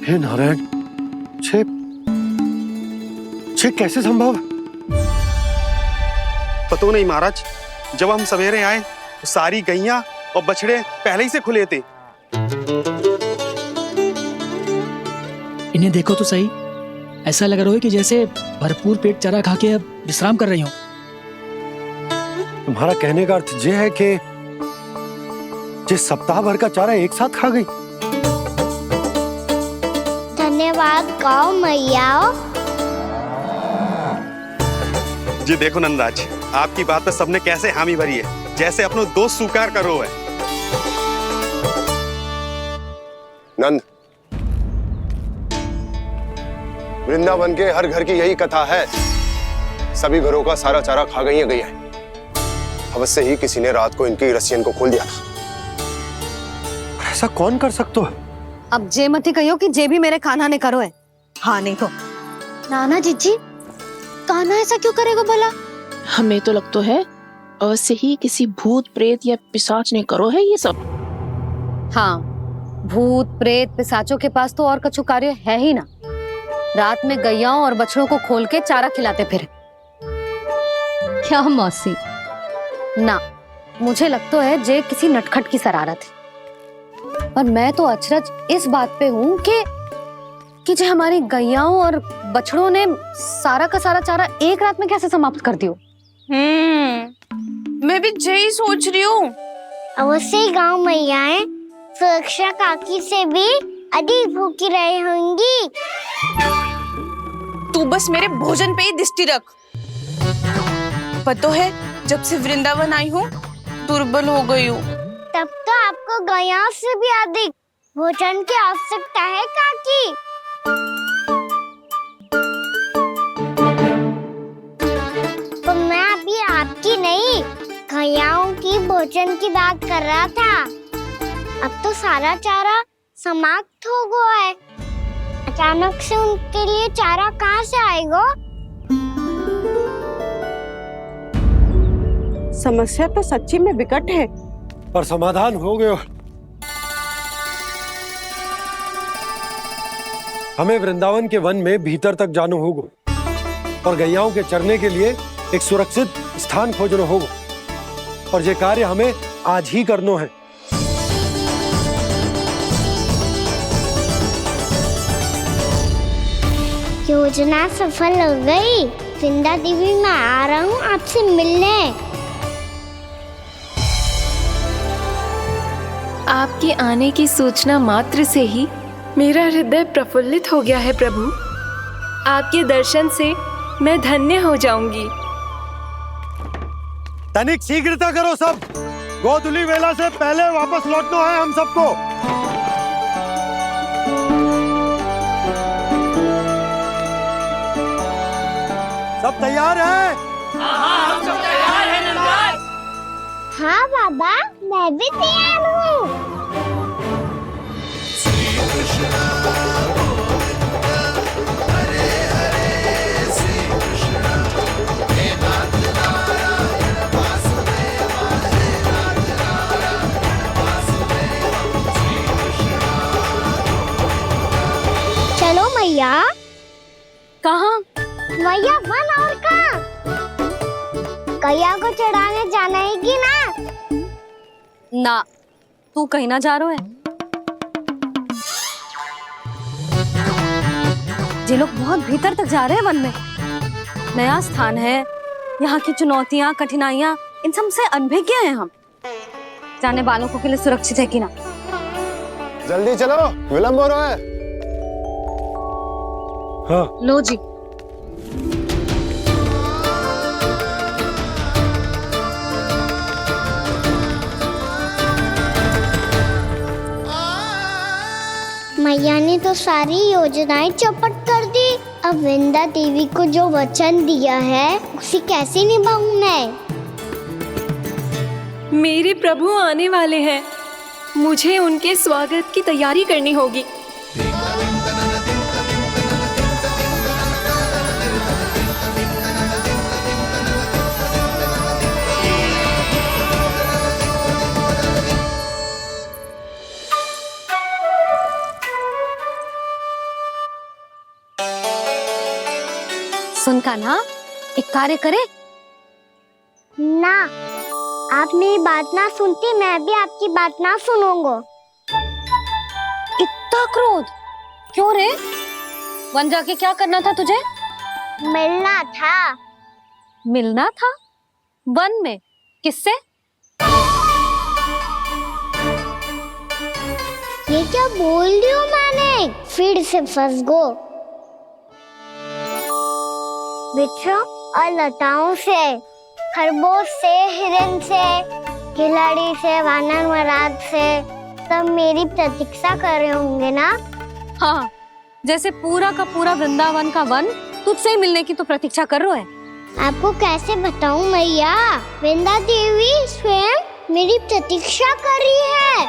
हे नारायण, छे कैसे संभव? पतो नहीं महाराज, जब हम सवेरे आए तो सारी गैया और बछड़े पहले ही से खुले थे। इन्हें देखो तो सही, ऐसा लग रहा है कि जैसे भरपूर पेट चारा खा के अब विश्राम कर रही हो। तुम्हारा कहने का अर्थ ये है कि जिस सप्ताह भर का चारा एक साथ खा गई। धन्यवाद गाँव मैया। जी देखो नंदराज, आपकी बात पे सबने कैसे हामी भरी है, जैसे अपनो दोस्त स्वीकार करो है। नंद, वृंदावन के हर घर की यही कथा है। सभी घरों का सारा चारा खा गई है गैया। अवश्य ही किसी ने रात को इनकी रस्सियन को खोल दिया था। ऐसा कौन कर सकता है? अब जे मती कहियो कि जे भी मेरे कान्हा ने करो है। हाँ नहीं तो नाना जीजी, कान्हा ऐसा क्यों करेगा भला? हमें तो लगता है अवश्य ही किसी भूत प्रेत या पिशाच ने करो है ये सब। हाँ, भूत प्रेत पिशाचों के पास तो और कछु कार्य है ही ना। रात में गैयाओं और बछड़ों को खोल के चारा खिलाते फिर। क्या मौसी? ना, मुझे लगता है जे किसी नटखट की शरारत है। पर मैं तो अचरज इस बात पे हूँ कि जो हमारी गैयाओं और बछड़ों ने सारा का सारा चारा एक रात में कैसे समाप्त कर दियो। मैं भी यही सोच रही हूँ। अवश्य गाँव मैयाएं सुरक्षा काकी से भी अधिक भूखी रही होंगी। तू बस मेरे भोजन पे ही दृष्टि रख। पता है, जब से वृंदावन आई हूँ दुर्बल हो गई हूँ। तब तो आपको गैया से भी अधिक भोजन की आवश्यकता है काकी। तो मैं अभी आपकी नहीं, गैयाओं की भोजन की बात कर रहा था। अब तो सारा चारा समाप्त हो गया है। अचानक से उनके लिए चारा कहाँ से आएगा? समस्या तो सच्ची में विकट है, पर समाधान हो गयो। हमें वृंदावन के वन में भीतर तक जाना होगा और गैयाओं के चरने के लिए एक सुरक्षित स्थान खोजना होगा, और ये कार्य हमें आज ही करना है। योजना सफल हो गई। वृंदा देवी, मैं आ रहा हूँ आपसे मिलने। आपके आने की सूचना मात्र से ही मेरा हृदय प्रफुल्लित हो गया है प्रभु। आपके दर्शन से मैं धन्य हो जाऊंगी। तनिक शीघ्रता करो सब, गोधुली वेला से पहले वापस लौटना है हम सबको। सब तैयार है? हाँ, हम सब तैयार हैं नंदराज। हाँ बाबा, मैं भी तैयार हूँ। चलो मैया। कहाँ? मैया वन और कहाँ? गैया को चढ़ाने जाना है कि ना? ना, तू कहीं ना जा रहा है। ये लोग बहुत भीतर तक जा रहे हैं वन में। नया स्थान है, यहाँ की चुनौतियाँ कठिनाइयाँ इन सब से अनभिज्ञ हैं हम। जाने वालों के लिए सुरक्षित है कि ना? जल्दी चलो, विलंब हो रहा है। हाँ। लो जी। मैया ने तो सारी योजनाएं चौपट कर दी। अब वृंदा देवी को जो वचन दिया है उसे कैसे निभाऊं मैं? मेरे प्रभु आने वाले हैं, मुझे उनके स्वागत की तैयारी करनी होगी। सुन कान्हा, एक कार्य करे। ना, आप मेरी बात ना सुनती, मैं भी आपकी बात ना सुनूंगा। इतना क्रोध क्यों रे? वन जाके क्या करना था तुझे? मिलना था। मिलना था? वन में? किससे? ये क्या बोल रही हूँ मैंने? फिर से फंस गो। वृक्षों और लताओं से, खरगोश से, हिरन से, खिलाड़ी से, वानर महाराज से, सब मेरी प्रतीक्षा कर रहे होंगे ना? हाँ, जैसे पूरा का पूरा वृंदावन का वन तुझसे ही मिलने की तो प्रतीक्षा कर रहा है। आपको कैसे बताऊं मैया? वृंदा देवी स्वयं मेरी प्रतीक्षा कर रही है।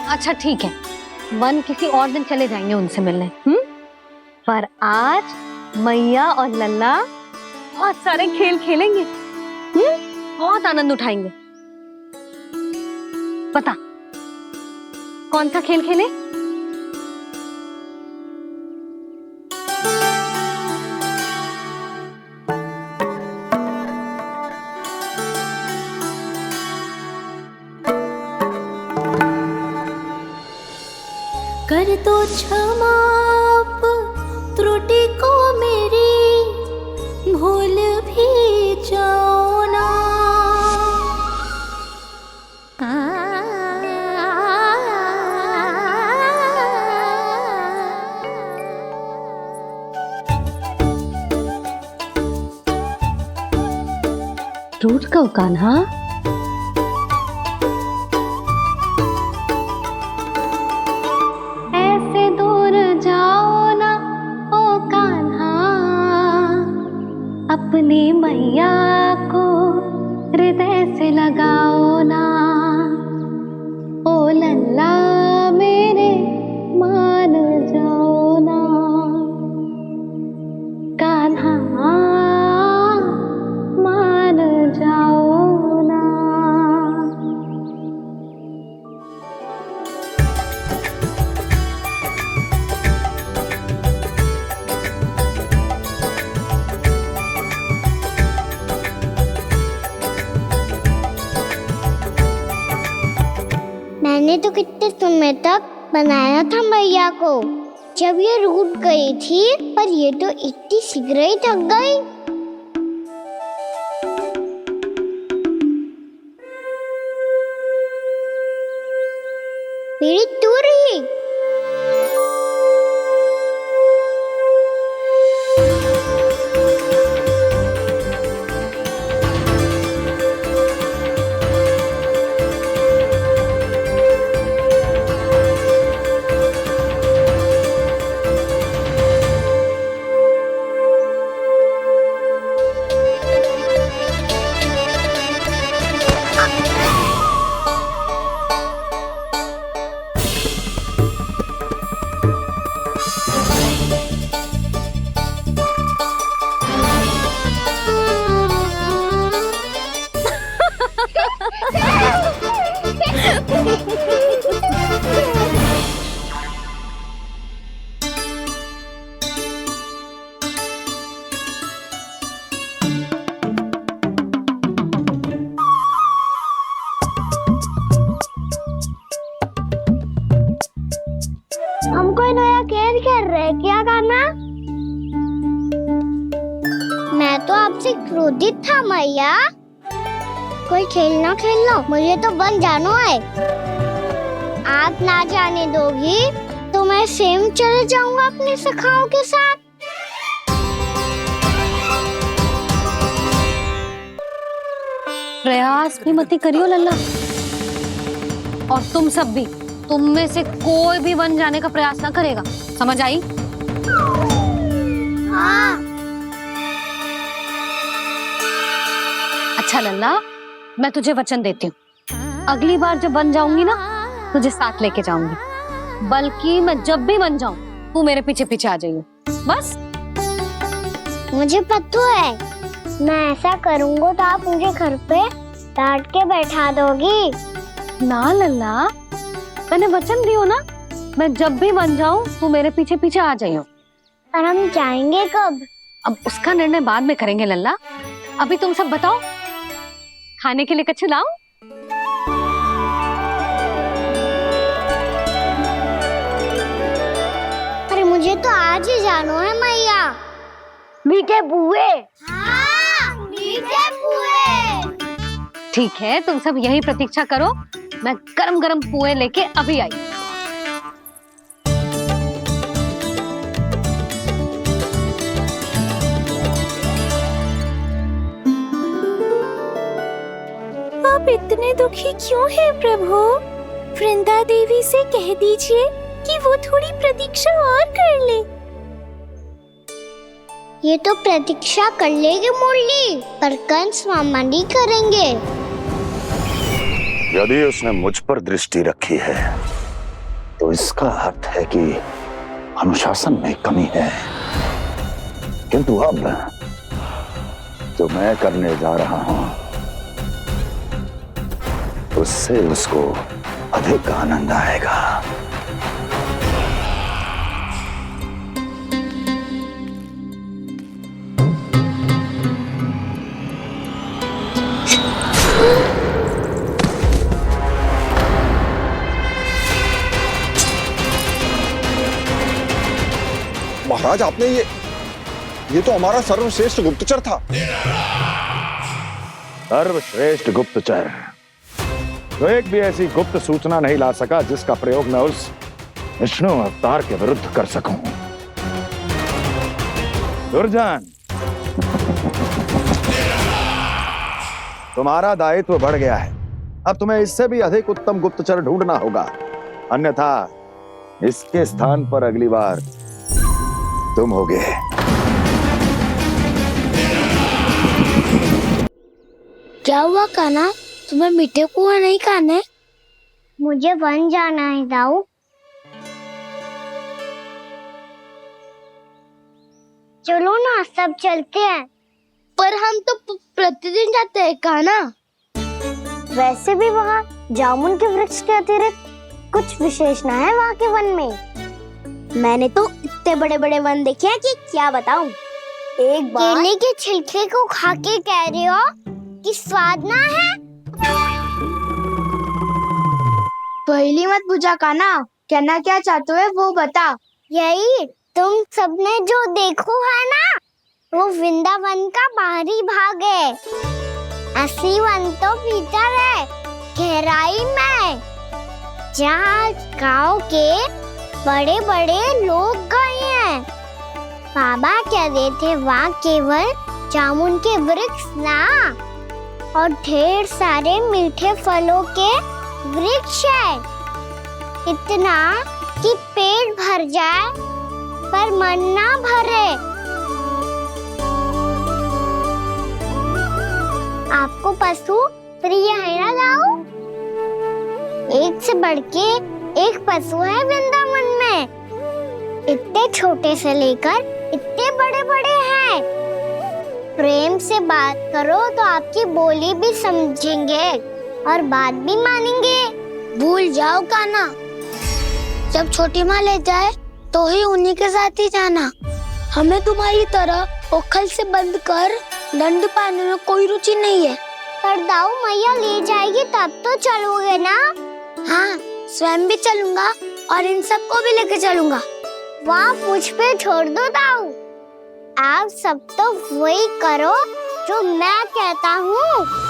अच्छा ठीक है, वन किसी और दिन चले जाएंगे उनसे मिलने। पर आज मैया और लल्ला बहुत सारे खेल खेलेंगे। बहुत आनंद उठाएंगे। पता कौन सा खेल खेले? कर दो क्षमा त्रुटि को मेरी, भूल भी जाओ ना। टूट गओ कान्हा? ऐसे दूर जाओ ना ओ कान्हा, अपनी मैया को हृदय से लगाओ ना। ओ लल्ला मेरे मान जाओ ना, कान्हा मान जाओ ना। मैंने तो कितने समय तक बनाया था मैया को, जब ये रूठ गई थी, पर ये तो इतनी शीघ्र ही थक गई। मेरी दूर ही। हम कोई नया खेल खेल रहे हैं क्या करना? मैं तो आपसे क्रोधित था मैया। कोई खेलना खेल लो, मुझे तो वन जाना है। आप ना जाने दोगी तो मैं स्वयं चले जाऊंगा अपने सखाओं के साथ। प्रयास भी मत करियो लल्ला, और तुम सब भी, तुम में से कोई भी वन जाने का प्रयास ना करेगा, समझ आई? हाँ। अच्छा लल्ला, मैं तुझे वचन देती हूँ, अगली बार जब वन जाऊंगी ना, तुझे साथ लेके जाऊंगी। बल्कि मैं जब भी वन जाऊं, तू मेरे पीछे पीछे आ जाइयो, बस। मुझे पता है, मैं ऐसा करूंगा तो आप मुझे घर पे डांट के बैठा दोगी। ना लल्ला, मैंने वचन दियो ना, मैं जब भी वन जाऊं तू मेरे पीछे पीछे आ जाइयो। पर हम जाएंगे कब? अब उसका निर्णय बाद में करेंगे लल्ला। अभी तुम सब बताओ, खाने के लिए कुछ लाऊं? अरे मुझे तो आज ही जाना है मैया। मीठे पुए। हाँ, मीठे पुए। ठीक है, तुम सब यही प्रतीक्षा करो, मैं गरम गरम पुए लेके अभी आई। आप इतने दुखी क्यों हैं प्रभु? वृंदा देवी से कह दीजिए कि वो थोड़ी प्रतीक्षा और कर ले। ये तो प्रतीक्षा कर लेगी मुरली, पर कंस मामा नहीं करेंगे। यदि उसने मुझ पर दृष्टि रखी है तो इसका अर्थ है कि अनुशासन में कमी है। किंतु अब जो मैं करने जा रहा हूं उससे उसको अधिक आनंद आएगा। महाराज, आपने ये तो हमारा सर्वश्रेष्ठ गुप्तचर था। सर्वश्रेष्ठ गुप्तचर तो एक भी ऐसी गुप्त सूचना नहीं ला सका जिसका प्रयोग मैं उस विष्णु अवतार के विरुद्ध कर सकूं। दुर्जन, तुम्हारा दायित्व बढ़ गया है। अब तुम्हें इससे भी अधिक उत्तम गुप्तचर ढूंढना होगा, अन्यथा इसके स्थान पर अगली बार तुम होगे। क्या हुआ कान्हा, तुम्हें मीठे पुआ नहीं खाने? मुझे वन जाना है दाऊ। चलो ना, सब चलते हैं। पर हम तो प्रतिदिन जाते हैं कान्हा। वैसे भी वहाँ जामुन के वृक्ष के अतिरिक्त कुछ विशेष ना है वहाँ के वन में। मैंने तो इतने बड़े बड़े वन देखे हैं कि क्या बताऊं। एक बार केले के छिलके को खा के कह रहे हो कि स्वाद ना है? पहली मत पूछा कान्हा, कहना क्या चाहते हो वो बता। यही तुम सबने जो देखो है ना, वो वृंदावन का बाहरी भाग है। असली वन तो भीतर है, गहराई में, जहाँ गांव के बड़े बड़े लोग गए हैं। बाबा कह रहे थे वहाँ केवल जामुन के वृक्ष ना, और ढेर सारे मीठे फलों के वृक्ष है। इतना कि पेट भर जाए पर मन ना भरे। आपको पशु प्रिय है ना दाऊ? एक से बढ़ के एक पशु है वृंदावन में। इतने छोटे से लेकर इतने बड़े बड़े हैं। प्रेम से बात करो तो आपकी बोली भी समझेंगे और बात भी मानेंगे। भूल जाओ कान्हा, जब छोटी माँ ले जाए तो ही उन्हीं के साथ ही जाना। हमें तुम्हारी तरह ओखल से बंद कर दंड पाने में कोई रुचि नहीं है। पर दाऊ मैया ले जाएगी तब तो चलोगे ना? हाँ, स्वयं भी चलूंगा और इन सबको भी लेके चलूंगा। वहाँ मुझ पे छोड़ दो दाऊ। आप सब तो वही करो जो मैं कहता हूँ।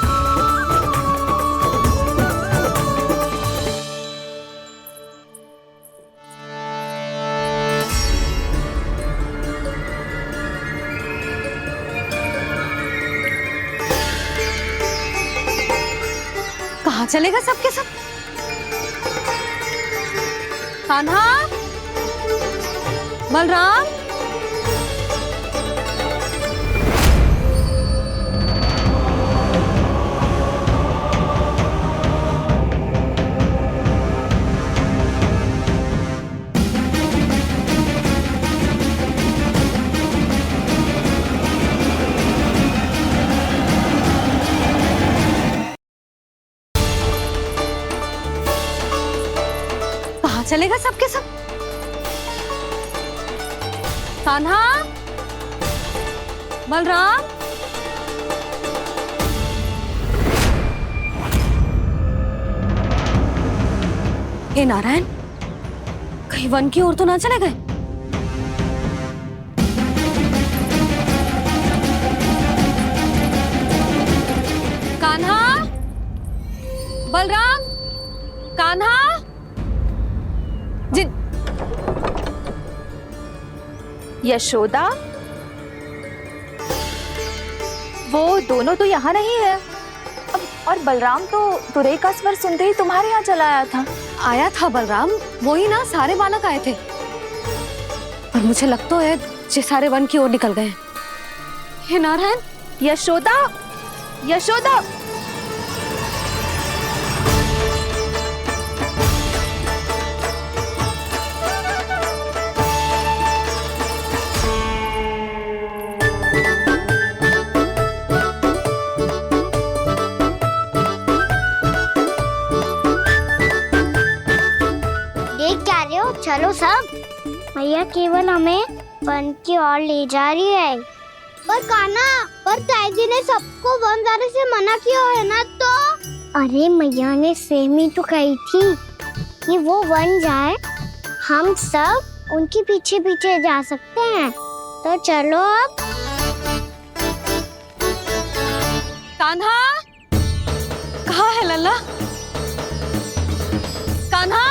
कहाँ चलेगा सबके सब? कान्हा, बलराम, कहाँ चलेगा सबके सब? कान्हा, बलराम, हे नारायण, कहीं वन की ओर तो ना चले गए? कान्हा, बलराम, कान्हा, जिन यशोदा, वो दोनों तो यहाँ नहीं है। अब और बलराम तो तुरई का स्वर सुनते ही तुम्हारे यहाँ चला आया था। आया था बलराम, वही ना सारे बालक आए थे, पर मुझे लगता है ये सारे वन की ओर निकल गए। हे नारायण, यशोदा, यशोदा, चलो सब, मैया केवल हमें वन की ओर ले जा रही है। पर कान्हा, पर ताईजी ने सबको वन जाने से मना किया है ना तो? अरे मैया ने सेम ही तो कही थी कि वो वन जाए, हम सब उनके पीछे पीछे जा सकते हैं। तो चलो अब। कान्हा, कहाँ है लल्ला? कान्हा,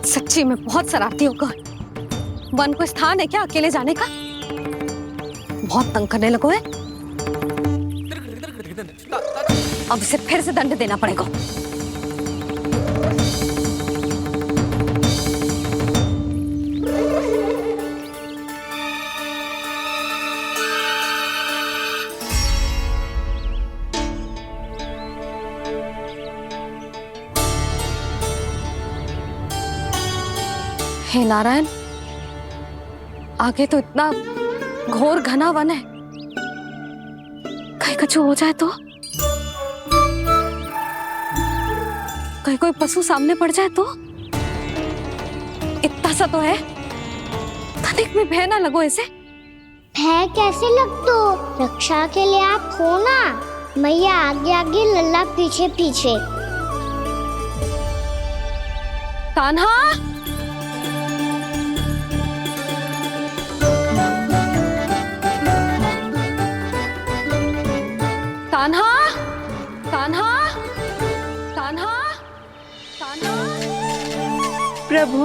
सच्ची में बहुत शरारती होकर वन को स्थान है क्या अकेले जाने का? बहुत तंग करने लगो है। अब इसे फिर से दंड देना पड़ेगा। हे नारायण, आगे तो इतना घोर घना वन है, कहीं कुछ हो जाए तो? कहीं कोई पशु सामने पड़ जाए तो? इतना सा तो है, तनिक भी भय ना लगो इसे। भय कैसे लग तो? रक्षा के लिए आप हो ना। मैया आगे आगे, लल्ला पीछे पीछे। कान्हा, कान्हा, कान्हा, कान्हा, कान्हा। प्रभु,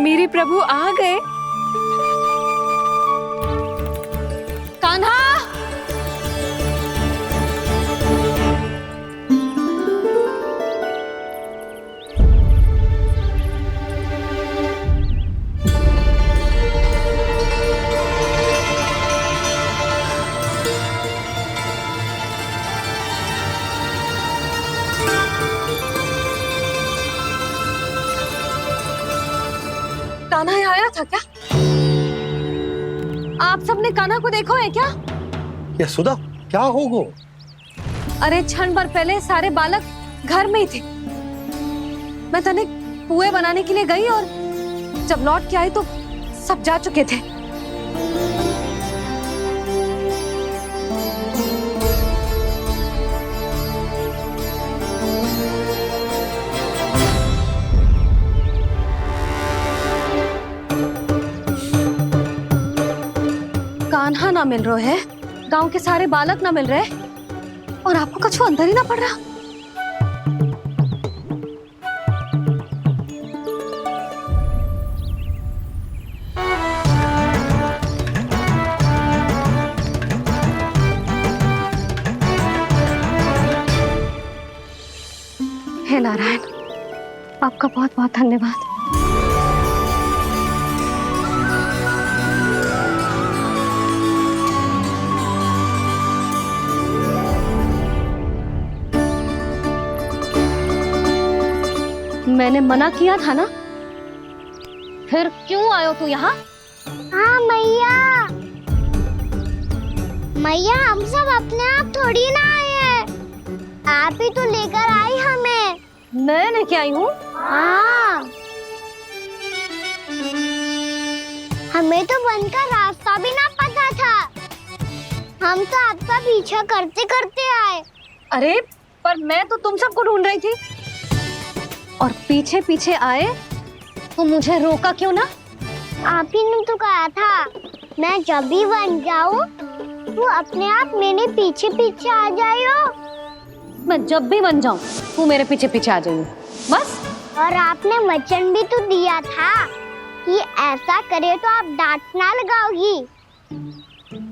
मेरे प्रभु आ गए। कान्हा, कान्हा आया था क्या? आप सबने कान्हा को देखो है क्या? यशोदा, क्या होगा? अरे क्षण भर पहले सारे बालक घर में ही थे। मैं तनिक पुए बनाने के लिए गई और जब लौट के आई तो सब जा चुके थे। कान्हा ना मिल रहे है, गांव के सारे बालक ना मिल रहे, और आपको कछु अंदर ही ना पड़ रहा। हे नारायण, आपका बहुत बहुत धन्यवाद। मैंने मना किया था ना, फिर क्यों आयो तू यहाँ? हाँ मैया, मैया हम सब अपने आप थोड़ी ना आए हैं, आप ही तो लेकर आई हमें। मैं लेके आई हूँ? हाँ, हमें तो वन का रास्ता भी ना पता था, हम तो आपका पीछा करते करते आए। अरे पर मैं तो तुम सबको ढूंढ रही थी, और पीछे पीछे आए तो मुझे रोका क्यों ना? आप ही ने तो कहा था मैं जब भी बन जाऊं तू अपने आप मेरे पीछे पीछे आ जाइयो। मैं जब भी बन जाऊं तू मेरे पीछे पीछे आ जाइयो बस। और आपने वचन भी तो दिया था कि ऐसा करे तो आप डांट ना लगाओगी,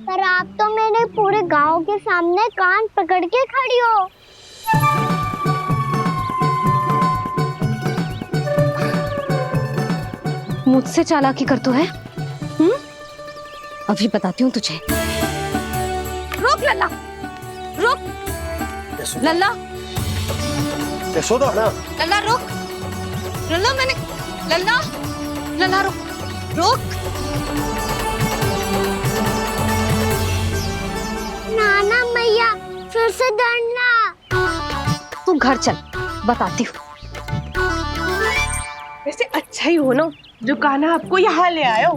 पर आप तो मेरे पूरे गांव के सामने कान पकड़ के खड़ी हो। मुझसे चालाकी कर तो है? अभी बताती हूँ तुझे। रुक लल्ला, रुक लल्ला, यशोदा ना, लल्ला रुक, लल्ला मैंने, लल्ला, लल्ला रुक, रुक। नाना मैया फिर से डरना। तू घर चल, बताती हूँ। वैसे अच्छा ही हो ना जो कान्हा आपको यहाँ ले आयो।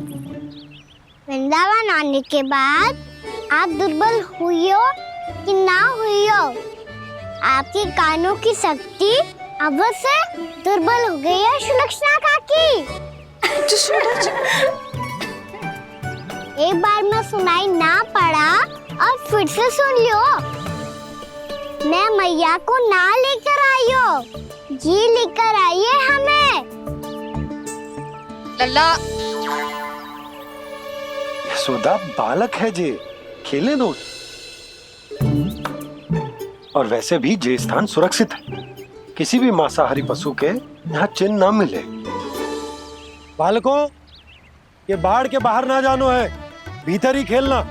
वृंदावन आने के बाद आप दुर्बल हुई हो कि ना हुई हो, आपके कानों की शक्ति अब से दुर्बल हो गई है सुलक्षणा काकी। एक बार में सुनाई ना पड़ा और फिर से सुन लियो। मैं मैया को ना लेकर आई हो, जी लेकर आई है हमें। लल्ला, यशोदा बालक है जे, खेले दो। और वैसे भी जे स्थान सुरक्षित है, किसी भी मांसाहारी पशु के यहाँ चिन्ह ना मिले। बालकों, ये बाढ़ के बाहर ना जानो है, भीतर ही खेलना।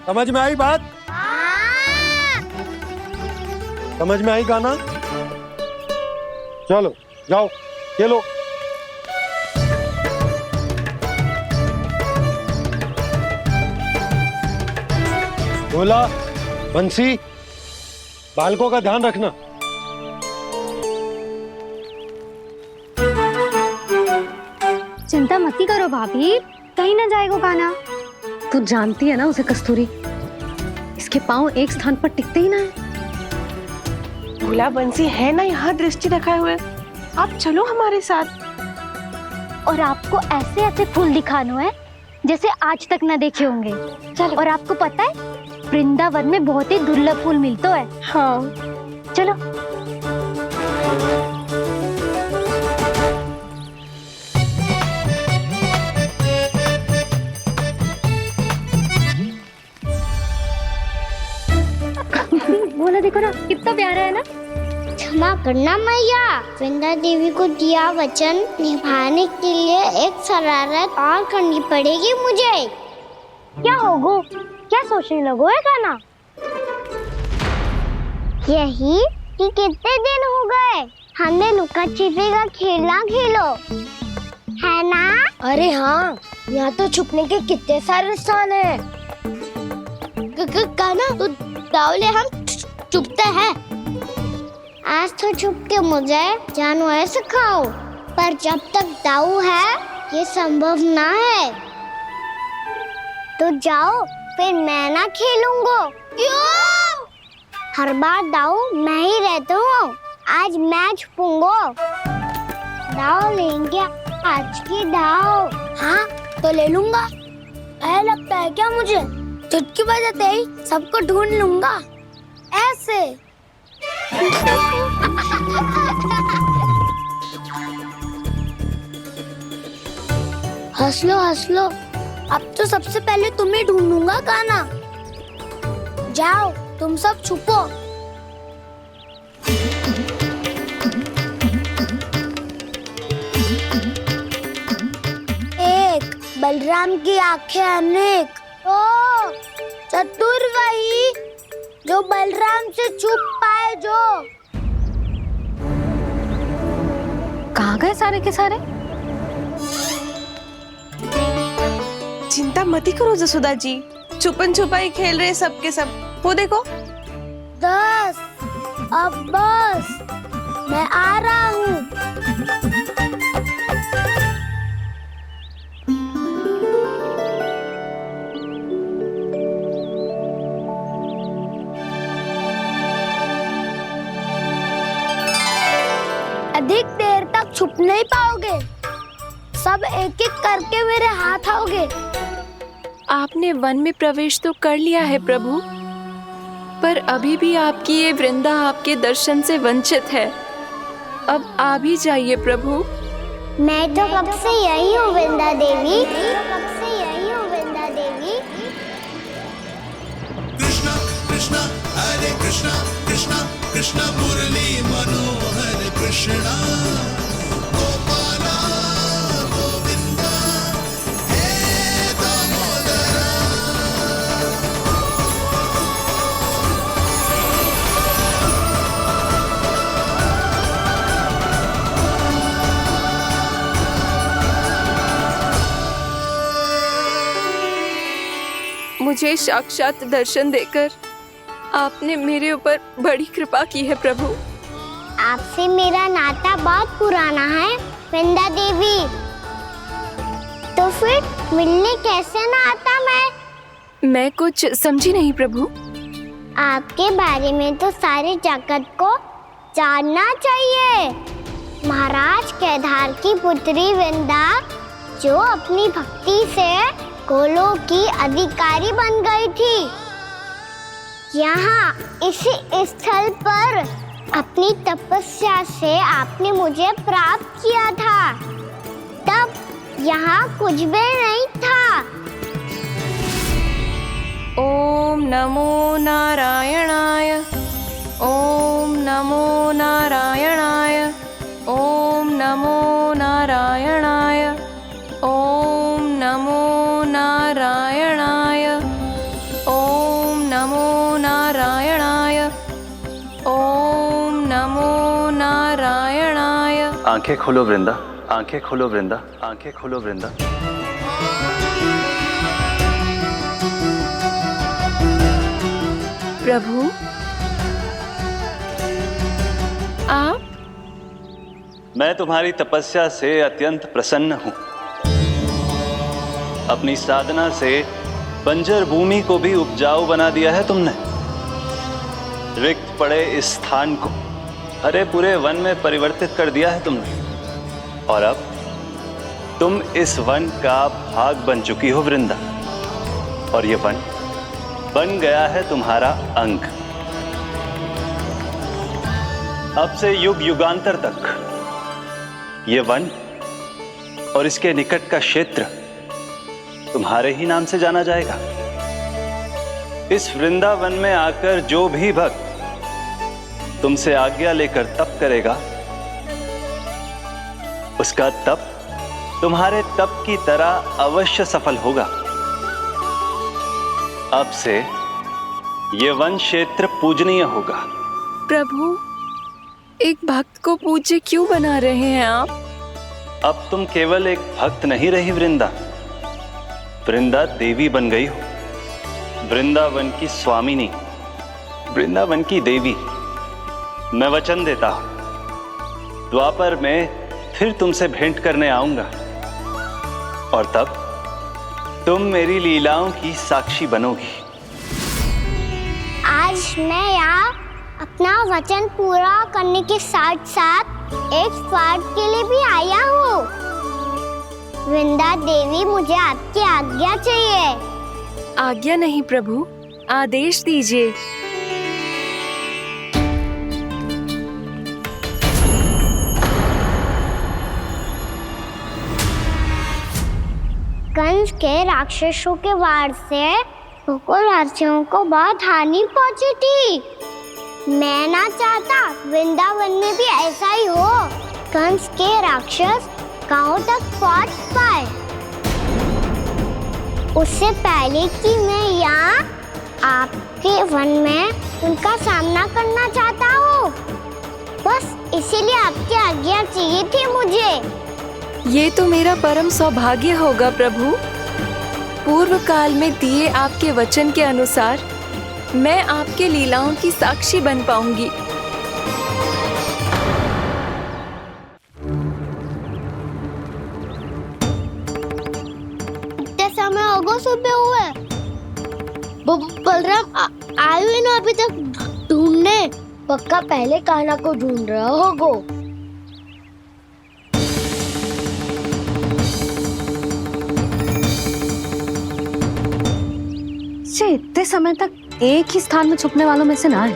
समझ में आई बात? समझ में आई गाना? चलो जाओ खेलो। बोला बंसी, बालकों का ध्यान रखना। चिंता मत करो भाभी, कहीं ना जाएगा कान्हा। तू जानती है ना उसे कस्तूरी, इसके पांव एक स्थान पर टिकते ही ना है। भोला बंसी है ना यहाँ दृष्टि रखाए हुए, आप चलो हमारे साथ। और आपको ऐसे ऐसे फूल दिखाना है जैसे आज तक न देखे होंगे। चलो। और आपको पता है वृंदावन में बहुत ही दुर्लभ फूल मिलते हैं। हाँ चलो। बोला देखो ना कितना प्यारा है ना। क्षमा करना मैया, वृंदा देवी को दिया वचन निभाने के लिए एक शरारत और करनी पड़ेगी मुझे। क्या होगो? क्या सोचने लगो है कान्हा? यही कि कितने दिन हो गए हमने लुका छिपी का खेलना खेलो, है ना? अरे हाँ, यहाँ तो छुपने के कितने सारे स्थान है। कान्हा तो दावले हम छुपते हैं। आज तो छुप के मुझे जानवर सिखाओ, पर जब तक दाऊ है ये संभव ना है। तो जाओ, फिर मैं ना खेलूंगा। क्यों? हर बार दाऊ मैं ही रहता हूँ, आज मैं छुपूंगा। दाऊ लेंगे आज की दाऊ। हाँ तो ले लूंगा। ऐसा लगता है क्या मुझे? चुटकी बजाते ही सबको ढूंढ लूंगा ऐसे। हंस लो, अब तो सबसे पहले तुम्हें ढूंढूंगा कान्हा। जाओ तुम सब छुपो। एक, बलराम की आंखें अनेक। ओ, चतुर वही जो बलराम से छुप पाए। जो कहाँ कहाँ गए सारे के सारे? चिंता मत करो जसोदा जी, छुपन छुपाई खेल रहे सब के सब। वो देखो। 10 अब बस, मैं आ रहा हूँ। अधिक देर तक छुप नहीं पाओगे, सब एक एक करके मेरे हाथ आओगे। आपने वन में प्रवेश तो कर लिया है प्रभु, पर अभी भी आपकी ये वृंदा आपके दर्शन से वंचित है। अब आ भी जाइए प्रभु। मैं तो कब से यही हूँ वृंदा देवी, कब से यही हूँ वृंदा देवी। कृष्णा कृष्णा हरे कृष्णा, कृष्णा कृष्णा मुरली मनोहर कृष्णा, गोपाला गोविंदा हे दामोदरा। मुझे साक्षात दर्शन देकर आपने मेरे ऊपर बड़ी कृपा की है प्रभु। आपसे मेरा नाता बहुत पुराना है वृंदा देवी, तो फिर मिलने कैसे ना आता मैं कुछ समझी नहीं प्रभु। आपके बारे में तो सारे जगत को जानना चाहिए। महाराज केदार की पुत्री वृंदा, जो अपनी भक्ति से गोलों की अधिकारी बन गई थी, यहाँ इसी स्थल पर अपनी तपस्या से आपने मुझे प्राप्त किया था। तब यहाँ कुछ भी नहीं था। ओम नमो नारायणाय, ओम नमो नारायणाय, ओम नमो नारायणाय, ओम नमो नारायणाय, ओम नमो नारायणाय, ओम नमो नारायणाय। आंखें खोलो वृंदा, आंखें खोलो वृंदा, आंखें खोलो वृंदा। प्रभु आप? मैं तुम्हारी तपस्या से अत्यंत प्रसन्न हूं। अपनी साधना से बंजर भूमि को भी उपजाऊ बना दिया है तुमने। रिक्त पड़े इस स्थान को हरे पूरे वन में परिवर्तित कर दिया है तुमने, और अब तुम इस वन का भाग बन चुकी हो वृंदा, और ये वन बन गया है तुम्हारा अंग। अब से युग युगांतर तक ये वन और इसके निकट का क्षेत्र तुम्हारे ही नाम से जाना जाएगा। इस वृंदावन में आकर जो भी भक्त तुमसे आज्ञा लेकर तप करेगा, उसका तप तुम्हारे तप की तरह अवश्य सफल होगा। अब से ये वन क्षेत्र पूजनीय होगा। प्रभु, एक भक्त को पूज्य क्यों बना रहे हैं आप? अब तुम केवल एक भक्त नहीं रही वृंदा, वृंदा देवी बन गई हो। वृंदावन की स्वामिनी, वृंदावन की देवी। मैं वचन देता हूं, द्वापर में फिर तुमसे भेंट करने आऊंगा, और तब तुम मेरी लीलाओं की साक्षी बनोगी। आज मैं यहाँ अपना वचन पूरा करने के साथ साथ एक स्वार्थ के लिए भी आया हूँ। वृंदा देवी, मुझे आपकी आज्ञा चाहिए। आज्ञा नहीं प्रभु, आदेश दीजिए। कंस के राक्षसों के वार से गोकुलवासियों को बहुत हानि पहुंची थी। मैं ना चाहता वृंदावन में भी ऐसा ही हो। कंस के राक्षस गांव तक पहुंच पाए, उससे पहले कि मैं यहाँ आपके वन में उनका सामना करना चाहता हूँ। बस इसीलिए आपकी आज्ञा चाहिए थी मुझे। ये तो मेरा परम सौभाग्य होगा प्रभु। पूर्व काल में दिए आपके वचन के अनुसार मैं आपके लीलाओं की साक्षी बन पाऊंगी। इतने समय होगा सुबह हुए, बलराम आए हुए ना अभी तक ढूंढने। पक्का पहले कान्हा को ढूंढ रहा होगा। इतने समय तक एक ही स्थान में छुपने वालों में से ना है।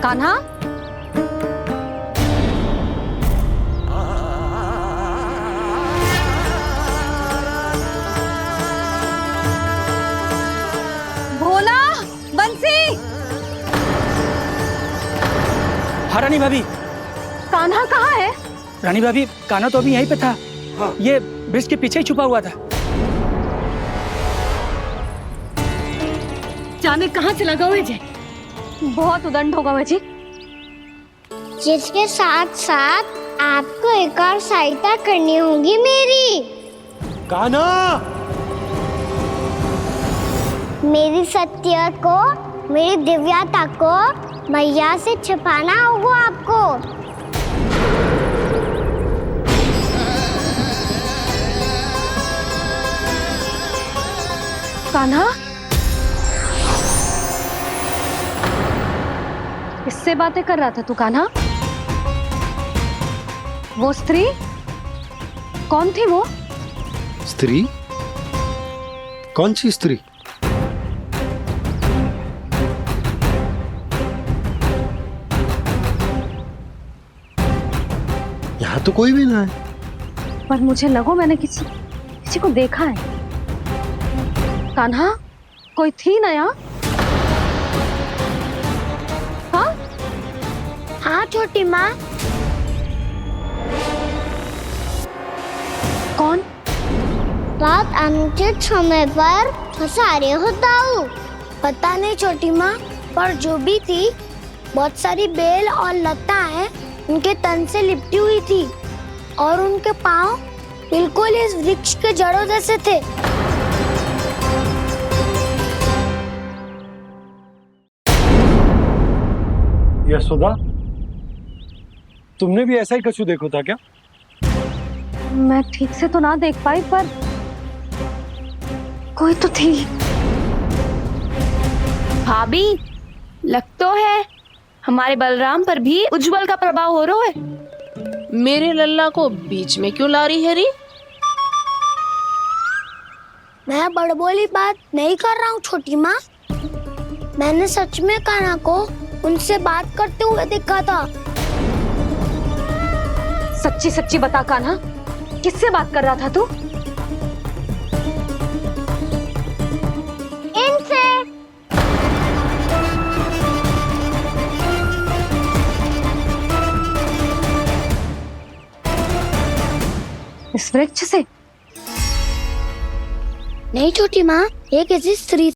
कान्हा, भोला, बंसी। हाँ रानी भाभी। कान्हा कहाँ है? रानी भाभी, कान्हा तो अभी यहीं पे था। हाँ। ये ब्रिज के पीछे ही छुपा हुआ था। जाने कहाँ से लगा हुआ है? बहुत उदंड होगा वह जी। जिसके साथ साथ आपको एक और सहायता करनी होगी मेरी। कान्हा, मेरी सत्य को, मेरी दिव्यता को मैया से छिपाना होगा आपको। कान्हा, किससे बातें कर रहा था तू कान्हा? वो स्त्री कौन थी? वो स्त्री? कौन सी स्त्री? यहाँ तो कोई भी ना है। पर मुझे लगो मैंने किसी को देखा है। कान्हा, कोई थी ना यहाँ? हाँ? हाँ छोटी माँ। कौन? रात अनुचित समय पर फंसारे होता हूँ। पता नहीं छोटी माँ, पर जो भी थी, बहुत सारी बेल और लताएं उनके तन से लिपटी हुई थी और उनके पाँव बिल्कुल इस वृक्ष के जड़ों जैसे थे। यशोदा, तुमने भी ऐसा ही कछु देखो था क्या? मैं ठीक से तो ना देख पाई, पर कोई तो थी। भाभी, लग तो है हमारे बलराम पर भी उज्जवल का प्रभाव हो रहा है। मेरे लल्ला को बीच में क्यों ला रही है री? मैं बड़बोली बात नहीं कर रहा हूँ छोटी माँ। मैंने सच में कान्हा को उनसे बात करते हुए देखा था। सच्ची सच्ची बता कान्हा, किससे बात कर रहा था तू? इनसे। इस वृक्ष से? नहीं छोटी माँ, ये किसी स्त्री